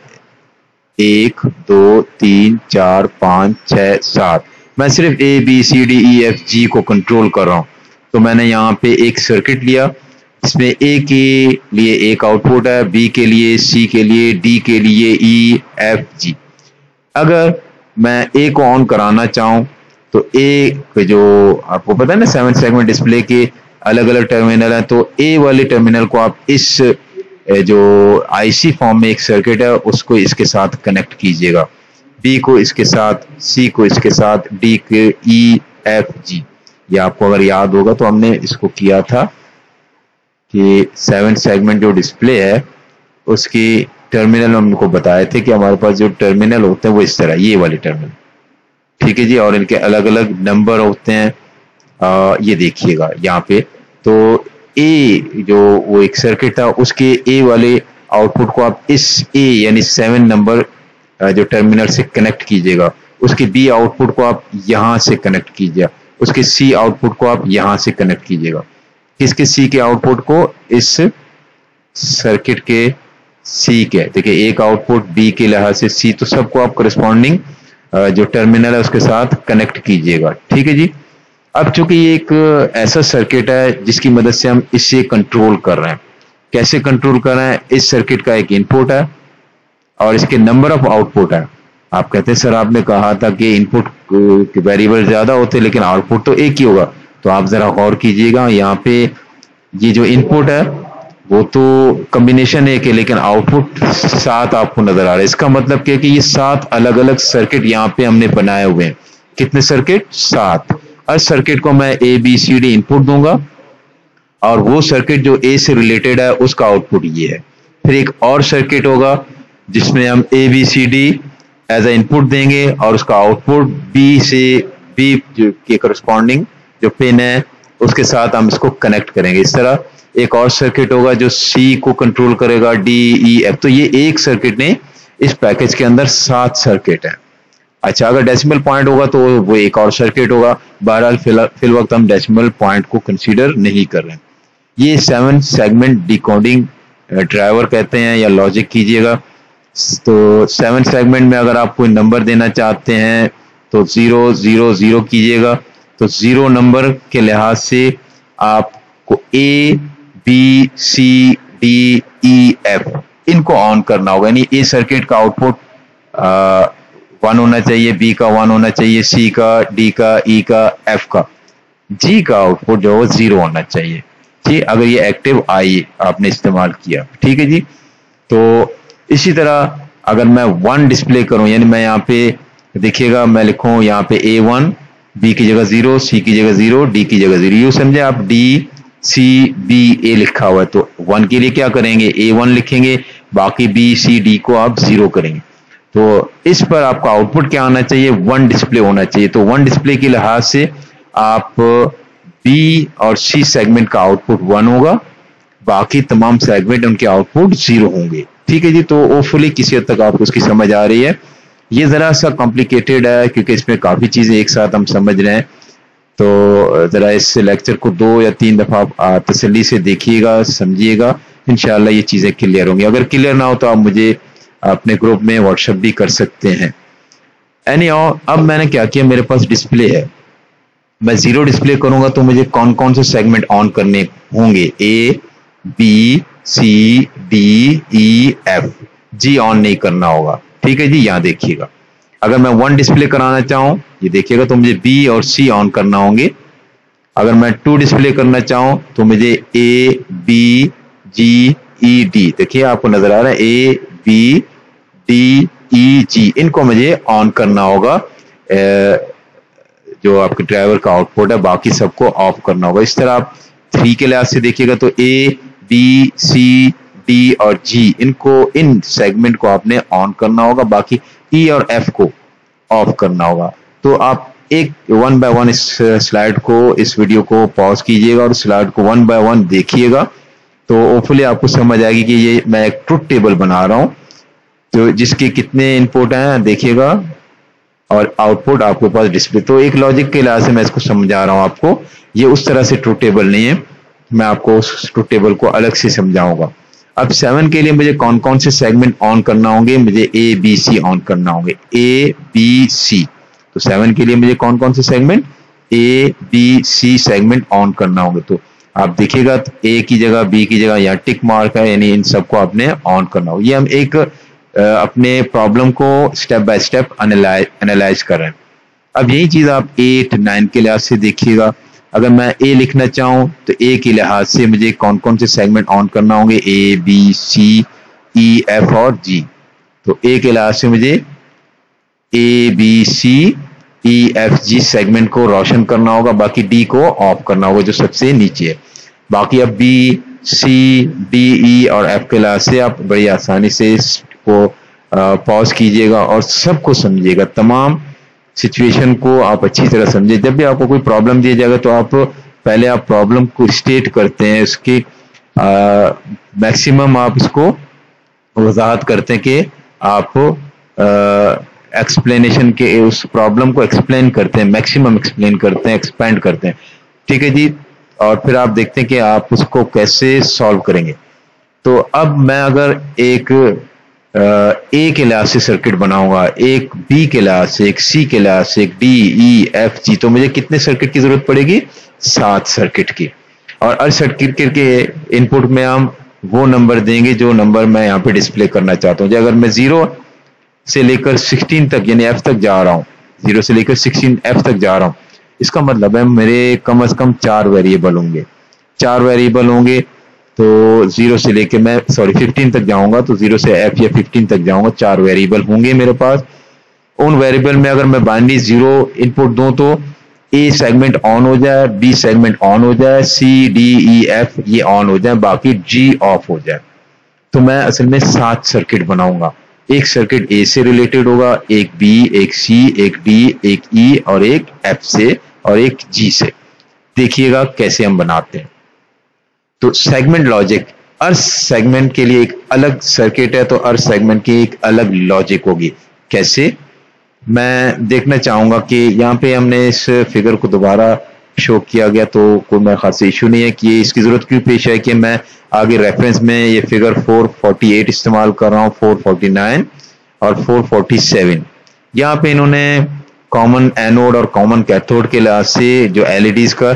1 2 3 4 5 6 7 मैं सिर्फ A B C D E F G को कंट्रोल कर रहा हूं। तो मैंने यहाँ पे एक सर्किट लिया, इसमें ए के लिए एक आउटपुट है, बी के लिए, सी के लिए, डी के लिए, ई एफ जी। अगर मैं ए को ऑन कराना चाहूं तो ए के जो आपको पता है ना 7 सेगमेंट डिस्प्ले के अलग अलग टर्मिनल है, तो ए वाले टर्मिनल को आप इस जो आईसी फॉर्म में एक सर्किट है उसको इसके साथ कनेक्ट कीजिएगा, बी को इसके साथ, सी को इसके साथ, डी के, ई एफ जी। ये आपको अगर याद होगा तो हमने इसको किया था कि 7 सेगमेंट जो डिस्प्ले है उसकी टर्मिनल हमको बताए थे कि हमारे पास जो टर्मिनल होते हैं वो इस तरह, ये वाले टर्मिनल, ठीक है जी, और इनके अलग अलग नंबर होते हैं। ये देखिएगा यहाँ पे, तो ए जो वो एक सर्किट था उसके ए वाले आउटपुट को आप इस ए यानी 7 नंबर जो टर्मिनल से कनेक्ट कीजिएगा, उसके बी आउटपुट को आप यहां से कनेक्ट कीजिएगा, उसके सी आउटपुट को आप यहां से कनेक्ट कीजिएगा। किसके सी के आउटपुट को, इस सर्किट के सी के, देखिए एक आउटपुट बी के लिहाज से सी, तो सबको आप करस्पॉन्डिंग जो टर्मिनल है उसके साथ कनेक्ट कीजिएगा। ठीक है जी, अब चूंकि ये एक ऐसा सर्किट है जिसकी मदद से हम इसे कंट्रोल कर रहे हैं। कैसे कंट्रोल कर रहे हैं, इस सर्किट का एक इनपुट है और इसके नंबर ऑफ आउटपुट है। आप कहते हैं सर आपने कहा था कि इनपुट के वेरिएबल ज्यादा होते लेकिन आउटपुट तो एक ही होगा, तो आप जरा गौर कीजिएगा, यहाँ पे ये जो इनपुट है वो तो कॉम्बिनेशन एक है लेकिन आउटपुट 7 आपको नजर आ रहा है। इसका मतलब क्या है कि ये 7 अलग अलग सर्किट यहाँ पे हमने बनाए हुए हैं। कितने सर्किट, 7। हर सर्किट को मैं A B C D input दूंगा और वो सर्किट जो ए से रिलेटेड है उसका आउटपुट ये है। फिर एक और सर्किट होगा जिसमें हम A B C D as a input देंगे और उसका आउटपुट बी से बी के करस्पॉन्डिंग जो पिन है उसके साथ हम इसको कनेक्ट करेंगे। इस तरह एक और सर्किट होगा जो सी को कंट्रोल करेगा, डी ई एफ। तो ये एक सर्किट ने इस पैकेज के अंदर 7 सर्किट है। अच्छा, अगर डेसिमल पॉइंट होगा तो वो एक और सर्किट होगा। बहरहाल फिल वक्त हम डेसिमल पॉइंट को कंसीडर नहीं कर रहे हैं। ये 7 सेगमेंट डिकोडिंग ड्राइवर कहते हैं या लॉजिक कीजिएगा। तो 7 सेगमेंट में अगर आप कोई नंबर देना चाहते हैं तो 0 0 0 कीजिएगा। तो 0 नंबर के लिहाज से आपको A B C D E F इनको ऑन करना होगा, यानी ए सर्किट का आउटपुट 1 होना चाहिए, बी का 1 होना चाहिए, सी का, डी का, ई का, एफ का, जी का आउटपुट जो है 0 होना चाहिए। ठीक, अगर ये एक्टिव आई आपने इस्तेमाल किया। ठीक है जी, तो इसी तरह अगर मैं 1 डिस्प्ले करूं, यानी मैं यहाँ पे देखिएगा, मैं लिखूं यहाँ पे A1, बी की जगह 0, सी की जगह 0, डी की जगह 0, यू समझे आप, डी सी बी ए लिखा हुआ है। तो 1 के लिए क्या करेंगे, A1 लिखेंगे, बाकी बी सी डी को आप 0 करेंगे। तो इस पर आपका आउटपुट क्या आना चाहिए, 1 डिस्प्ले होना चाहिए। तो 1 डिस्प्ले के लिहाज से आप बी और सी सेगमेंट का आउटपुट 1 होगा, बाकी तमाम सेगमेंट उनके आउटपुट 0 होंगे। ठीक है जी, तो होपफुली किसी हद तक आपको उसकी समझ आ रही है। ये जरा सा कॉम्प्लिकेटेड है क्योंकि इसमें काफी चीजें एक साथ हम समझ रहे हैं। तो ज़रा इस लेक्चर को 2 या 3 दफ़ा तसल्ली से देखिएगा, समझिएगा, इंशाल्लाह ये चीज़ें क्लियर होंगी। अगर क्लियर ना हो तो आप मुझे अपने ग्रुप में व्हाट्सएप भी कर सकते हैं। अब मैंने क्या किया, मेरे पास डिस्प्ले है, मैं 0 डिस्प्ले करूंगा तो मुझे कौन कौन से सेगमेंट ऑन करने होंगे, A, B, C, D, E, F, G on नहीं करना होगा। ठीक है जी, यहाँ देखिएगा, अगर मैं 1 डिस्प्ले कराना चाहूँ, ये देखिएगा, तो मुझे B और C ऑन करना होंगे। अगर मैं 2 डिस्प्ले करना चाहूँ तो मुझे A, B, G, E, D, देखिए आपको नजर आ रहा है, A, B, D, E, G, इनको मुझे ऑन करना होगा। जो आपके ड्राइवर का आउटपुट है, बाकी सबको ऑफ करना होगा। इस तरह आप 3 के लिहाज से देखिएगा तो A, B, C, D और G, इन सेगमेंट को आपने ऑन करना होगा, बाकी E और F को ऑफ करना होगा। तो आप एक 1 बाय 1 इस स्लाइड को, इस वीडियो को पॉज कीजिएगा और स्लाइड को 1 बाय 1 देखिएगा, तो होपफुली आपको समझ आएगी कि ये मैं एक ट्रुथ टेबल बना रहा हूं, तो जिसके कितने इनपुट हैं देखिएगा और आउटपुट आपके पास डिस्प्ले। तो एक लॉजिक के लिहाज से मैं इसको समझा रहा हूं आपको, ये उस तरह से ट्रुथ टेबल नहीं है, मैं आपको उस ट्रुथ टेबल को अलग से समझाऊंगा। अब 7 के लिए मुझे कौन कौन से सेगमेंट ऑन करना होंगे, मुझे A, B, C ऑन करना होंगे, A, B, C। तो 7 के लिए मुझे कौन कौन से segment, A, B, C segment on करना होंगे। तो आप देखिएगा A की जगह, B की जगह यहाँ टिक मार्क है, यानी इन सबको आपने ऑन करना होगा। ये हम एक अपने प्रॉब्लम को स्टेप बाय स्टेप एनालाइज कर रहे हैं। अब यही चीज आप 8, 9 के लिहाज से देखिएगा। अगर मैं A लिखना चाहूं तो A के लिहाज से मुझे कौन कौन से सेगमेंट ऑन करना होंगे, A, B, C, E, F और G। तो A के लिहाज से मुझे A, B, C, E, F, G segment को रोशन करना होगा, बाकी D को ऑफ करना होगा जो सबसे नीचे है। बाकी अब B, C, D, E और F के लिहाज से आप बड़ी आसानी से इसको पॉज कीजिएगा और सबको समझिएगा, तमाम सिचुएशन को आप अच्छी तरह समझिए। जब भी आपको कोई प्रॉब्लम दिया जाएगा तो आप पहले आप प्रॉब्लम को स्टेट करते हैं, उसकी मैक्सिमम आप इसको वजाहत करते हैं कि आप एक्सप्लेनेशन के उस प्रॉब्लम को एक्सप्लेन करते हैं, मैक्सिमम एक्सप्लेन करते हैं, एक्सपेंड करते हैं। ठीक है जी, और फिर आप देखते हैं कि आप उसको कैसे सॉल्व करेंगे। तो अब मैं अगर एक A के लिहाज से सर्किट बनाऊंगा, एक B के लिहाज से, एक C के लिहाज से, एक D, E, F, G, तो मुझे कितने सर्किट की जरूरत पड़ेगी, 7 सर्किट की। और हर सर्किट के इनपुट में हम वो नंबर देंगे जो नंबर मैं यहाँ पे डिस्प्ले करना चाहता हूँ। अगर मैं 0 से लेकर 16 तक यानी F तक जा रहा हूँ, 0 से लेकर 16 F तक जा रहा हूँ, इसका मतलब है मेरे कम से कम 4 वेरिएबल होंगे। 4 वेरिएबल होंगे तो 0 से लेके मैं 15 तक जाऊंगा, तो 0 से F या 15 तक जाऊंगा, 4 वेरिएबल होंगे मेरे पास। उन वेरिएबल में अगर मैं बाइनरी 0 इनपुट दूं तो A सेगमेंट ऑन हो जाए, B सेगमेंट ऑन हो जाए, C, D, E, F ये ऑन हो जाए, बाकी G ऑफ हो जाए। तो मैं असल में 7 सर्किट बनाऊंगा। एक सर्किट A से रिलेटेड होगा, एक B, एक C, एक D, एक E और एक F से और एक G से। देखिएगा कैसे हम बनाते हैं। तो सेगमेंट लॉजिक, हर सेगमेंट के लिए एक अलग सर्किट है, तो हर सेगमेंट की एक अलग लॉजिक होगी। कैसे, मैं देखना चाहूंगा कि यहाँ पे हमने इस फिगर को दोबारा शो किया गया, तो कोई मेरे खास इशू नहीं है कि इसकी जरूरत क्यों पेश है कि मैं आगे रेफरेंस में ये फिगर 448 इस्तेमाल कर रहा हूँ, 449 और 447। यहाँ पे इन्होंने कॉमन एनोड और कॉमन कैथोड के लिहाज से जो एलईडीज का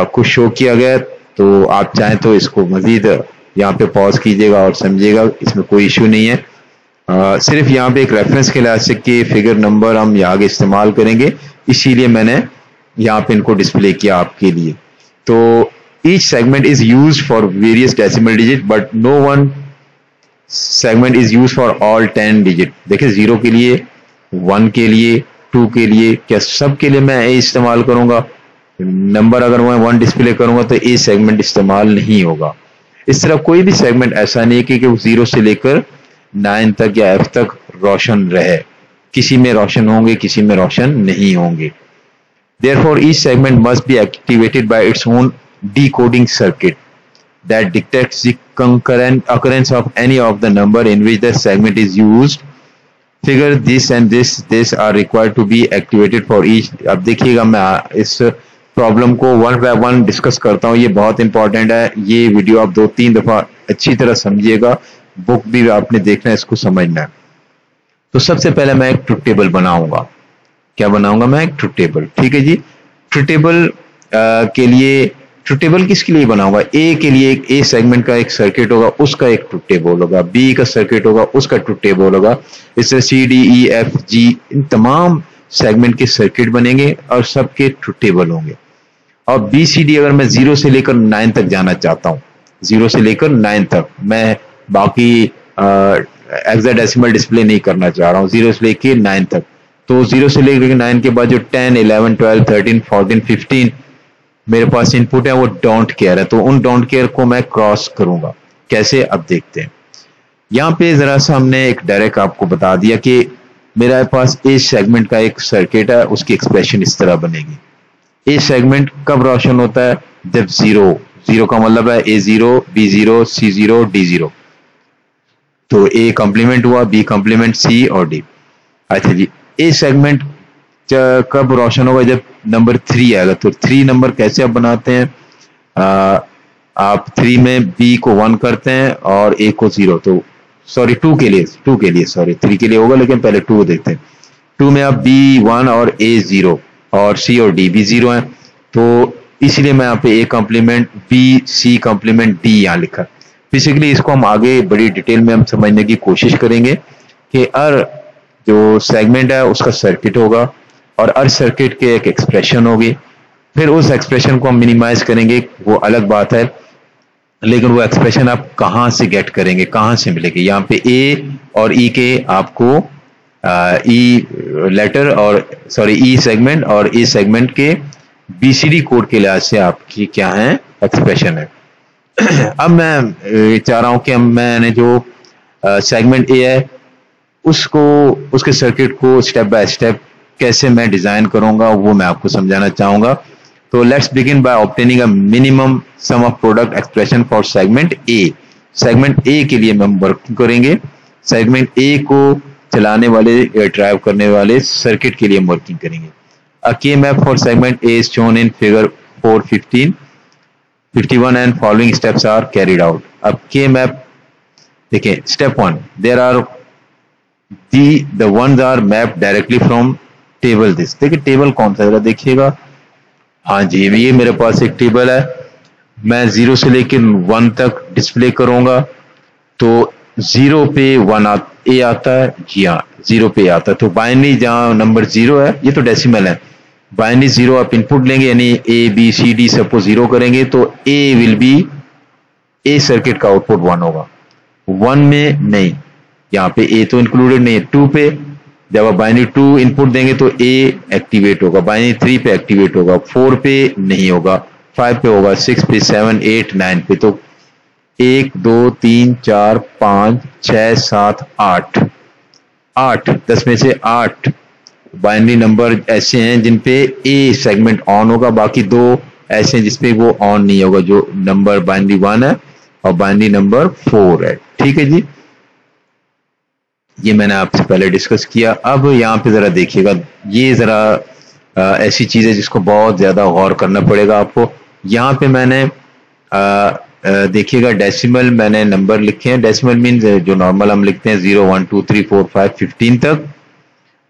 कुछ शो किया गया, तो आप चाहें तो इसको मजीद यहाँ पे पॉज कीजिएगा और समझिएगा, इसमें कोई इशू नहीं है। सिर्फ यहाँ पे एक रेफरेंस के लिहाज से कि फिगर नंबर हम यहाँ आगे इस्तेमाल करेंगे, इसीलिए मैंने यहाँ पे इनको डिस्प्ले किया आपके लिए। तो each segment is used for various decimal digit but no one segment is used for all 10 digit. देखिए 0 के लिए, 1 के लिए, 2 के लिए, क्या सब के लिए मैं A इस्तेमाल करूंगा? नंबर अगर मैं 1 डिस्प्ले करूंगा तो A सेगमेंट इस्तेमाल नहीं होगा। इस तरह कोई भी सेगमेंट ऐसा नहीं है कि वो 0 से लेकर 9 तक या F तक रोशन रहे, किसी में रोशन होंगे, किसी में रोशन नहीं होंगे। Therefore, each segment must be activated by its own decoding circuit that detects the concurrent occurrence of any of the number in which the segment is used figure this and this are required to be activated for each. अब देखिएगा मैं इस प्रॉब्लम को वन बाय वन डिस्कस करता हूँ, ये बहुत इंपॉर्टेंट है। ये वीडियो आप 2-3 दफा अच्छी तरह समझिएगा, बुक भी आपने देखना है, इसको समझना है। तो सबसे पहले मैं एक ट्रुथ टेबल बनाऊंगा। क्या बनाऊंगा मैं? एक ट्रुथ टेबल। ठीक है जी। ट्रुथ टेबल के लिए, ट्रुथ टेबल किसके लिए बनाऊंगा? ए के लिए एक ए सेगमेंट का एक सर्किट होगा, उसका एक ट्रुथ टेबल होगा। बी का सर्किट होगा, उसका ट्रुथ टेबल होगा। इससे सी डी ई एफ जी इन तमाम सेगमेंट के सर्किट बनेंगे और सबके ट्रुथ टेबल होंगे। और बी सी डी अगर मैं 0 से लेकर 9 तक जाना चाहता हूँ, 0 से लेकर 9 तक, मैं बाकी हेक्साडेसिमल डिस्प्ले नहीं करना चाह रहा हूँ, 0 से लेकर 9 तक। तो 0 से लेकर 9 के बाद जो 10, 11, 12, 13, 14, 15 मेरे पास इनपुट है, वो डोंट केयर है। तो उन डोंट केयर को मैं क्रॉस करूंगा। कैसे? अब देखते हैं। यहाँ पे जरा सा हमने एक डायरेक्ट आपको बता दिया कि मेरे पास ए सेगमेंट का एक सर्किट है, उसकी एक्सप्रेशन इस तरह बनेगी। ए सेगमेंट कब रोशन होता है? जब 0 का मतलब है A0, B0, C0, D0। तो ए कॉम्प्लीमेंट हुआ, बी कॉम्प्लीमेंट, सी और डी। अच्छा जी, ए सेगमेंट कब रोशन होगा? जब नंबर 3 आएगा। तो 3 नंबर कैसे आप बनाते हैं? आप 3 में बी को 1 करते हैं और ए को 0। तो सॉरी 2 के लिए सॉरी 3 के लिए होगा, लेकिन पहले 2 देखते हैं। 2 में आप बी 1 और ए 0 और सी और डी भी 0 है। तो इसलिए मैं यहाँ पे A complement B C complement D यहाँ लिखा। बेसिकली इसको हम आगे बड़ी डिटेल में हम समझने की कोशिश करेंगे कि हर जो सेगमेंट है उसका सर्किट होगा और हर सर्किट के एक एक्सप्रेशन होगी। फिर उस एक्सप्रेशन को हम मिनिमाइज करेंगे, वो अलग बात है, लेकिन वो एक्सप्रेशन आप कहाँ से गेट करेंगे, कहाँ से मिलेगी? यहाँ पे ए और ई के आपको ई लेटर और सॉरी ई सेगमेंट और ए सेगमेंट के बीसीडी कोड के लिहाज से आपकी क्या है? एक्सप्रेशन है। अब मैं चाह रहा हूं कि मैंने जो सेगमेंट ए है उसको, उसके सर्किट को स्टेप बाय स्टेप कैसे मैं डिजाइन करूंगा वो मैं आपको समझाना चाहूंगा। तो let's begin by obtaining a minimum some of product expression for segment A. Segment A के लिए हम वर्क करेंगे। सेगमेंट ए को चलाने वाले, ड्राइव करने वाले सर्किट के लिए हम वर्किंग करेंगे। अ के map for segment A is shown in figure 415, 51 and following steps are carried out. अब के मैप देखिए, step 1, there are the ones are mapped directly from table this। देखिए टेबल कौन सा, जरा देखिएगा। हाँ जी, ये मेरे पास एक टेबल है, मैं 0 से लेकर 1 तक डिस्प्ले करूंगा। तो 0 पे 1 ए आता है। जी हाँ, 0 पे आता है। तो बाइनरी जहाँ नंबर 0 है, ये तो डेसिमल है, बाइनरी 0 आप इनपुट लेंगे, यानी ए बी सी डी सबको 0 करेंगे तो ए विल बी, ए सर्किट का आउटपुट 1 होगा। 1 में नहीं, यहाँ पे ए तो इंक्लूडेड नहीं है। 2 पे जब आप बाइनरी 2 इनपुट देंगे तो ए एक्टिवेट होगा, बाइनरी 3 पे एक्टिवेट होगा, 4 पे नहीं होगा, 5 पे होगा, 6 पे, 7, 8, 9 पे। तो 1 2 3 4 5 6 7 8 8 10 में से 8 बाइनरी नंबर ऐसे हैं जिन पे ए सेगमेंट ऑन होगा, बाकी 2 ऐसे हैं जिसपे वो ऑन नहीं होगा, जो नंबर बाइनरी 1 है और बाइनरी नंबर 4 है। ठीक है जी, ये मैंने आपसे पहले डिस्कस किया। अब यहाँ पे जरा देखिएगा, ये जरा ऐसी चीज है जिसको बहुत ज्यादा गौर करना पड़ेगा आपको। यहाँ पे मैंने देखिएगा डेसिमल मैंने नंबर लिखे हैं। डेसिमल मीन्स जो नॉर्मल हम लिखते हैं 0 1 2 3 4 5 15 तक।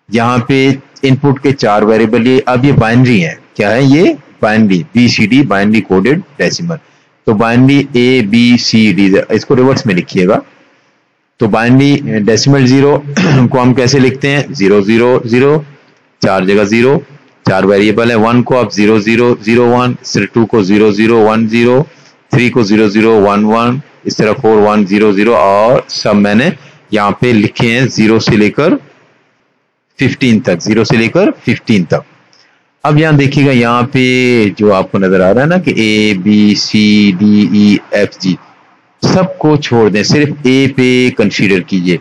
यहाँ पे इनपुट के 4 वेरिएबल, ये अब ये बाइनरी है। क्या है ये? Binary, B C D binary coded decimal. तो binary A B C D, इसको रिवर्स में लिखिएगा। तो बाइनरी डेसिमल 0 को हम कैसे लिखते हैं? 0 0 0, 4 जगह 0, 4 वेरिएबल है। 1 को आप 0 0 0 1, 2 को 0 0 1 0, 3 को 0 0 1 1, इस तरह 4 1 0 0, और सब मैंने यहाँ पे लिखे हैं 0 से लेकर 15 तक, 0 से लेकर 15 तक। अब यहाँ देखिएगा, यहाँ पे जो आपको नजर आ रहा है ना कि A B C D E F G, सबको छोड़ दें, सिर्फ ए पे कंसीडर कीजिए।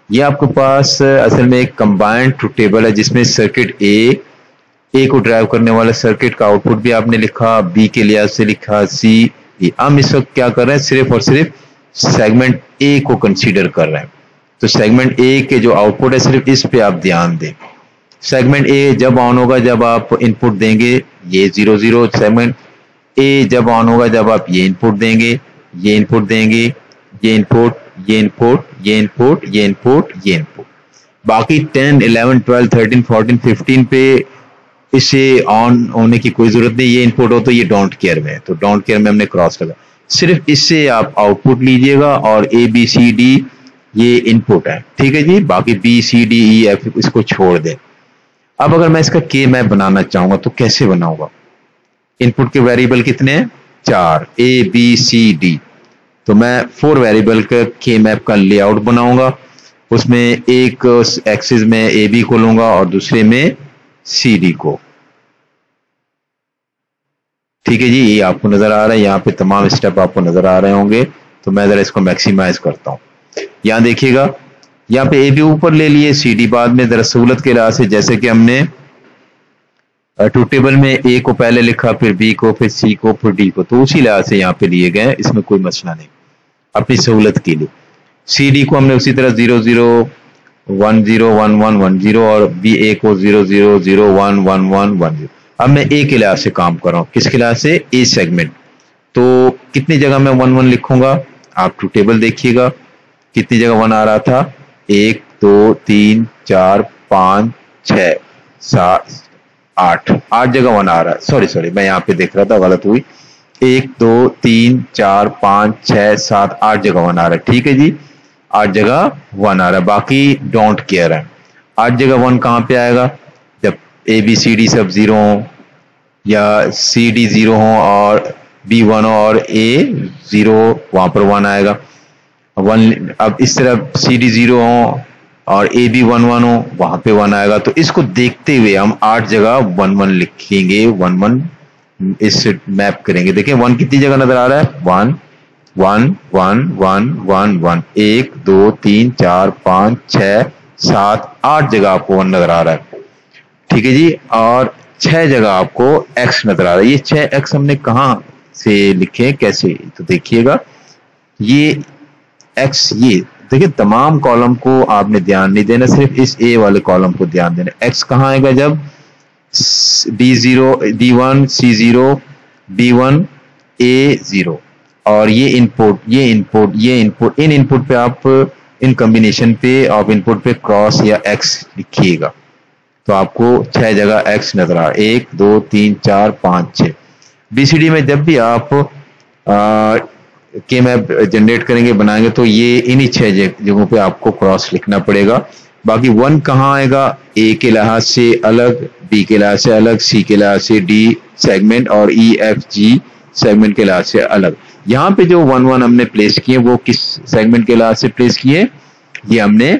ये आपके पास असल में एक कंबाइंड ट्रुथ टेबल है जिसमें सर्किट ए को ड्राइव करने वाला सर्किट का आउटपुट भी आपने लिखा, बी के लिहाज से लिखा, सी। हम इस वक्त क्या कर रहे हैं? सिर्फ और सिर्फ सेगमेंट ए को कंसीडर कर रहे हैं। तो सेगमेंट ए के जो आउटपुट है सिर्फ इस पे आप ध्यान दें। सेगमेंट ए जब ऑन होगा जब आप इनपुट देंगे ये 0 0, सेगमेंट ए जब ऑन होगा जब आप ये इनपुट देंगे, ये इनपुट देंगे, ये इनपुट, ये इनपुट, ये इनपुट, ये इनपुट, ये इनपुट। बाकी 10 11 12 13 14 15 पे इसे ऑन होने की कोई जरूरत नहीं, ये इनपुट हो तो ये डोंट केयर में है, तो डोंट केयर में हमने क्रॉस लगा। सिर्फ इससे आप आउटपुट लीजिएगा और ए बी सी डी ये इनपुट है, ठीक है जी। बाकी B C D E F इसको छोड़ दें। अब अगर मैं इसका के मैप बनाना चाहूंगा तो कैसे बनाऊंगा? इनपुट के वेरिएबल कितने हैं? 4, ए बी सी डी। तो मैं 4 वेरिएबल का के मैप का लेआउट बनाऊंगा। उसमें एक एक्सिस में ए बी को लूंगा और दूसरे में सी डी को, ठीक है जी। ये आपको नजर आ रहा है, यहाँ पे तमाम स्टेप आपको नजर आ रहे होंगे। तो मैं जरा इसको मैक्सिमाइज करता हूं। यहाँ देखिएगा, यहाँ पे ए बी ऊपर ले लिए, सी डी बाद में। जरा सहूलत के लिहाज से जैसे कि हमने टू टेबल में ए को पहले लिखा, फिर बी को, फिर सी को, फिर डी को, तो उसी लिहाज से यहाँ पे लिए गए, इसमें कोई मसला नहीं, अपनी सहूलत के लिए। सी डी को हमने उसी तरह 0 0 1 0 1 1 1 0 और बी ए को 0 0 0 1 1 1 1 0। अब मैं ए के लिहाज से काम कर रहा हूँ, किसके लिहाज से? A segment. तो कितनी जगह मैं 1 1 लिखूंगा? आप टू टेबल देखिएगा, कितनी जगह 1 आ रहा था? 1 2 3 4 5 6 7 8 जगह 1 आ रहा है। सॉरी मैं यहाँ पे देख रहा था, गलत हुई। 1 2 3 4 5 6 7 8 जगह 1 आ रहा है, ठीक है जी। 8 जगह 1 आ रहा है, बाकी डोंट केयर है। 8 जगह 1 कहाँ पे आएगा? जब ए बी सी डी सब 0 हो या सी डी 0 हो और बी 1 हो और ए 0 वहां पर 1 आएगा। 1 अब इस तरह सी डी 0 हो और ए बी 1 1 हो, वहां पे 1 आएगा। तो इसको देखते हुए हम 8 जगह 1 1 लिखेंगे, 1 1 इस मैप करेंगे। देखिए 1 कितनी जगह नजर आ रहा है? 1 1 1 1 1 1 1 2 3 4 5 6 7 8 जगह आपको 1 नजर आ रहा है, ठीक है जी। और 6 जगह आपको x नजर आ रहा है। ये 6x हमने कहां से लिखे, कैसे? तो देखिएगा ये x, ये देखिए तमाम कॉलम को आपने ध्यान नहीं देना, सिर्फ इस ए वाले कॉलम को ध्यान देना। x कहां आएगा? जब B0 B1 C0 B1 A0 और ये इनपुट, ये इनपुट, ये इनपुट, इन इनपुट पे आप, इन कॉम्बिनेशन पे आप इनपुट पे क्रॉस या x लिखिएगा तो आपको 6 जगह x नजर आ, 1 2 3 4 5 6। बीसीडी में जब भी आप के मैप जनरेट करेंगे, बनाएंगे, तो ये इन्हीं 6 जगहों पे आपको क्रॉस लिखना पड़ेगा। बाकी 1 कहाँ आएगा? ए के लिहाज से अलग, बी के लिहाज से अलग, सी के लिहाज से, डी सेगमेंट और ई एफ जी सेगमेंट के लिहाज से अलग। यहाँ पे जो 1 1 हमने प्लेस किए वो किस सेगमेंट के लिहाज से प्लेस किए? ये हमने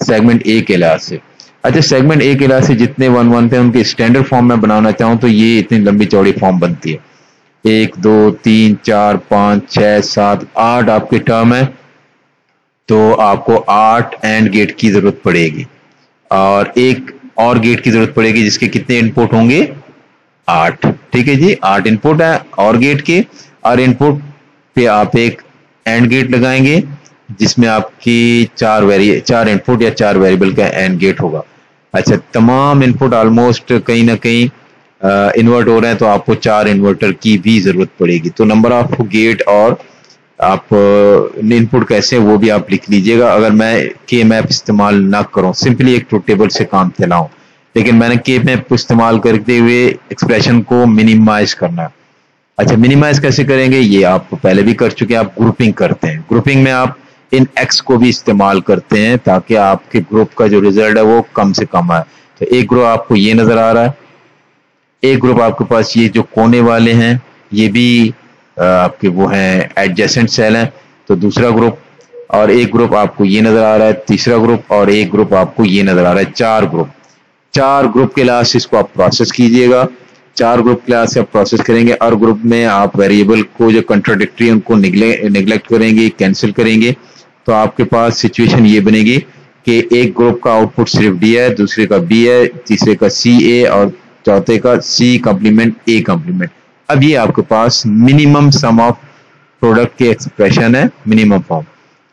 सेगमेंट ए के लिहाज से। अच्छा, सेगमेंट ए के लिहाज से जितने 1 1 थे उनके स्टैंडर्ड फॉर्म में बनाना चाहूँ तो ये इतनी लंबी चौड़ी फॉर्म बनती है। 1 2 3 4 5 6 7 8 आपके टर्म है, तो आपको 8 एंड गेट की जरूरत पड़ेगी और एक और गेट की जरूरत पड़ेगी जिसके कितने इनपुट होंगे? 8, ठीक है जी। 8 इनपुट है और गेट के, और इनपुट पे आप एक एंड गेट लगाएंगे जिसमें आपकी 4 इनपुट या 4 वेरिएबल का एंड गेट होगा। अच्छा, तमाम इनपुट ऑलमोस्ट कहीं ना कहीं इन्वर्ट हो रहे हैं तो आपको 4 इन्वर्टर की भी जरूरत पड़ेगी। तो नंबर ऑफ गेट और आप इनपुट कैसे वो भी आप लिख लीजिएगा। अगर मैं के मैप इस्तेमाल ना करूं, सिंपली एक ट्रुथ टेबल से काम चलाऊं, लेकिन मैंने के मैप इस्तेमाल करते हुए एक्सप्रेशन को मिनिमाइज करना है। अच्छा, मिनिमाइज कैसे करेंगे? ये आप पहले भी कर चुके हैं, आप ग्रुपिंग करते हैं। ग्रुपिंग में आप इन एक्स को भी इस्तेमाल करते हैं ताकि आपके ग्रुप का जो रिजल्ट है वो कम से कम आए। तो एक ग्रुप आपको ये नजर आ रहा है, एक ग्रुप आपके पास ये जो कोने वाले हैं ये भी आपके वो हैं एडजेसेंट सेल हैं, तो दूसरा ग्रुप, और एक ग्रुप आपको ये नजर आ रहा है, तीसरा ग्रुप, और एक ग्रुप आपको ये नजर आ रहा है। 4 ग्रुप के लिहाज से इसको आप प्रोसेस कीजिएगा। 4 ग्रुप के लिहाज से आप प्रोसेस करेंगे और ग्रुप में आप वेरिएबल को जो कंट्राडिक्टरी उनको निगलेक्ट करेंगे, कैंसिल करेंगे, तो आपके पास सिचुएशन ये बनेगी कि एक ग्रुप का आउटपुट सिर्फ डी है, दूसरे का बी है, तीसरे का सी ए और चौथे का सी कंप्लीमेंट ए कंप्लीमेंट। अब ये आपके पास मिनिमम सम ऑफ प्रोडक्ट के एक्सप्रेशन है, मिनिमम फॉर्म।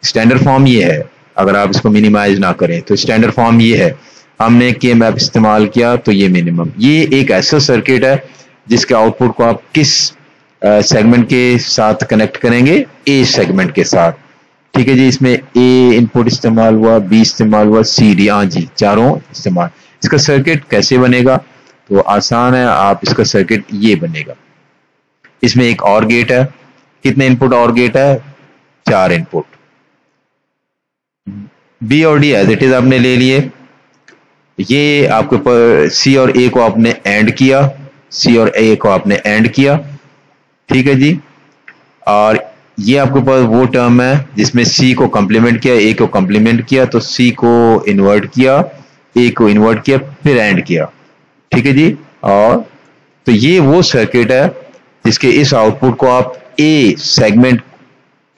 स्टैंडर्ड फॉर्म ये है, अगर आप इसको मिनिमाइज ना करें तो स्टैंडर्ड फॉर्म ये है। हमने के मैप इस्तेमाल किया तो ये मिनिमम, ये एक ऐसा सर्किट है जिसके आउटपुट को आप किस सेगमेंट के साथ कनेक्ट करेंगे, ए सेगमेंट के साथ। ठीक है जी, इसमें ए इनपुट इस्तेमाल हुआ, बी इस्तेमाल हुआ, सी डी, हाँ जी चारों इस्तेमाल। इसका सर्किट कैसे बनेगा, तो आसान है, आप इसका सर्किट ये बनेगा। इसमें एक और गेट है, कितने इनपुट और गेट है, 4 इनपुट। बी और डी एज इट इज आपने ले लिए। ये आपके ऊपर सी और ए को आपने एंड किया, सी और ए को आपने एंड किया। ठीक है जी, और ये आपके पास वो टर्म है जिसमें सी को कंप्लीमेंट किया, ए को कंप्लीमेंट किया, तो सी को इन्वर्ट किया, ए को इन्वर्ट किया, फिर एंड किया। ठीक है जी, और तो ये वो सर्किट है जिसके इस आउटपुट को आप ए सेगमेंट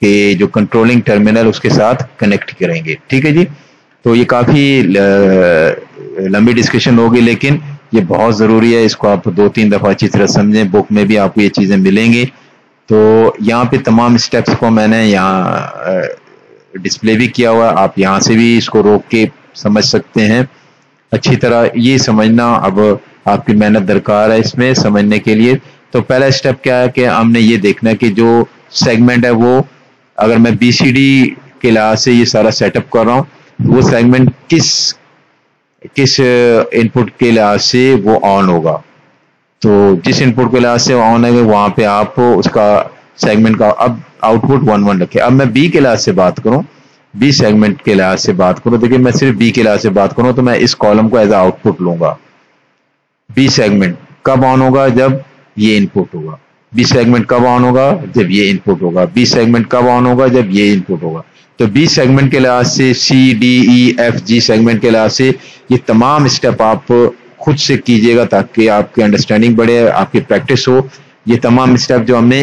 के जो कंट्रोलिंग टर्मिनल उसके साथ कनेक्ट करेंगे। ठीक है जी, तो ये काफी लंबी डिस्कशन होगी, लेकिन ये बहुत जरूरी है, इसको आप 2-3 दफा अच्छी तरह समझें, बुक में भी आपको ये चीजें मिलेंगी। तो यहाँ पे तमाम स्टेप्स को मैंने यहाँ डिस्प्ले भी किया हुआ है, आप यहाँ से भी इसको रोक के समझ सकते हैं अच्छी तरह। ये समझना अब आपकी मेहनत दरकार है इसमें समझने के लिए। तो पहला स्टेप क्या है कि हमने ये देखना है कि जो सेगमेंट है वो, अगर मैं BCD के लिहाज से ये सारा सेटअप कर रहा हूँ, वो सेगमेंट किस इनपुट के लिहाज से वो ऑन होगा। तो जिस इनपुट के लिहाज से ऑन है वहां पे आप उसका सेगमेंट का अब आउटपुट 1-1 रखें। अब मैं बी के लिहाज से बात करूं, बी सेगमेंट के लिहाज से बात करूं, देखिए मैं सिर्फ बी के लिहाज से बात करूं तो मैं इस कॉलम को एज आउटपुट लूंगा। बी सेगमेंट कब ऑन होगा, जब ये इनपुट होगा। बी सेगमेंट कब ऑन होगा, जब ये इनपुट होगा। बी सेगमेंट कब ऑन होगा, जब ये इनपुट होगा। तो बी सेगमेंट के लिहाज से, C-D-E-F-G सेगमेंट के लिहाज से ये तमाम स्टेप आप खुद से कीजिएगा ताकि आपकी अंडरस्टैंडिंग बढ़े, आपकी प्रैक्टिस हो। ये तमाम स्टेप जो हमने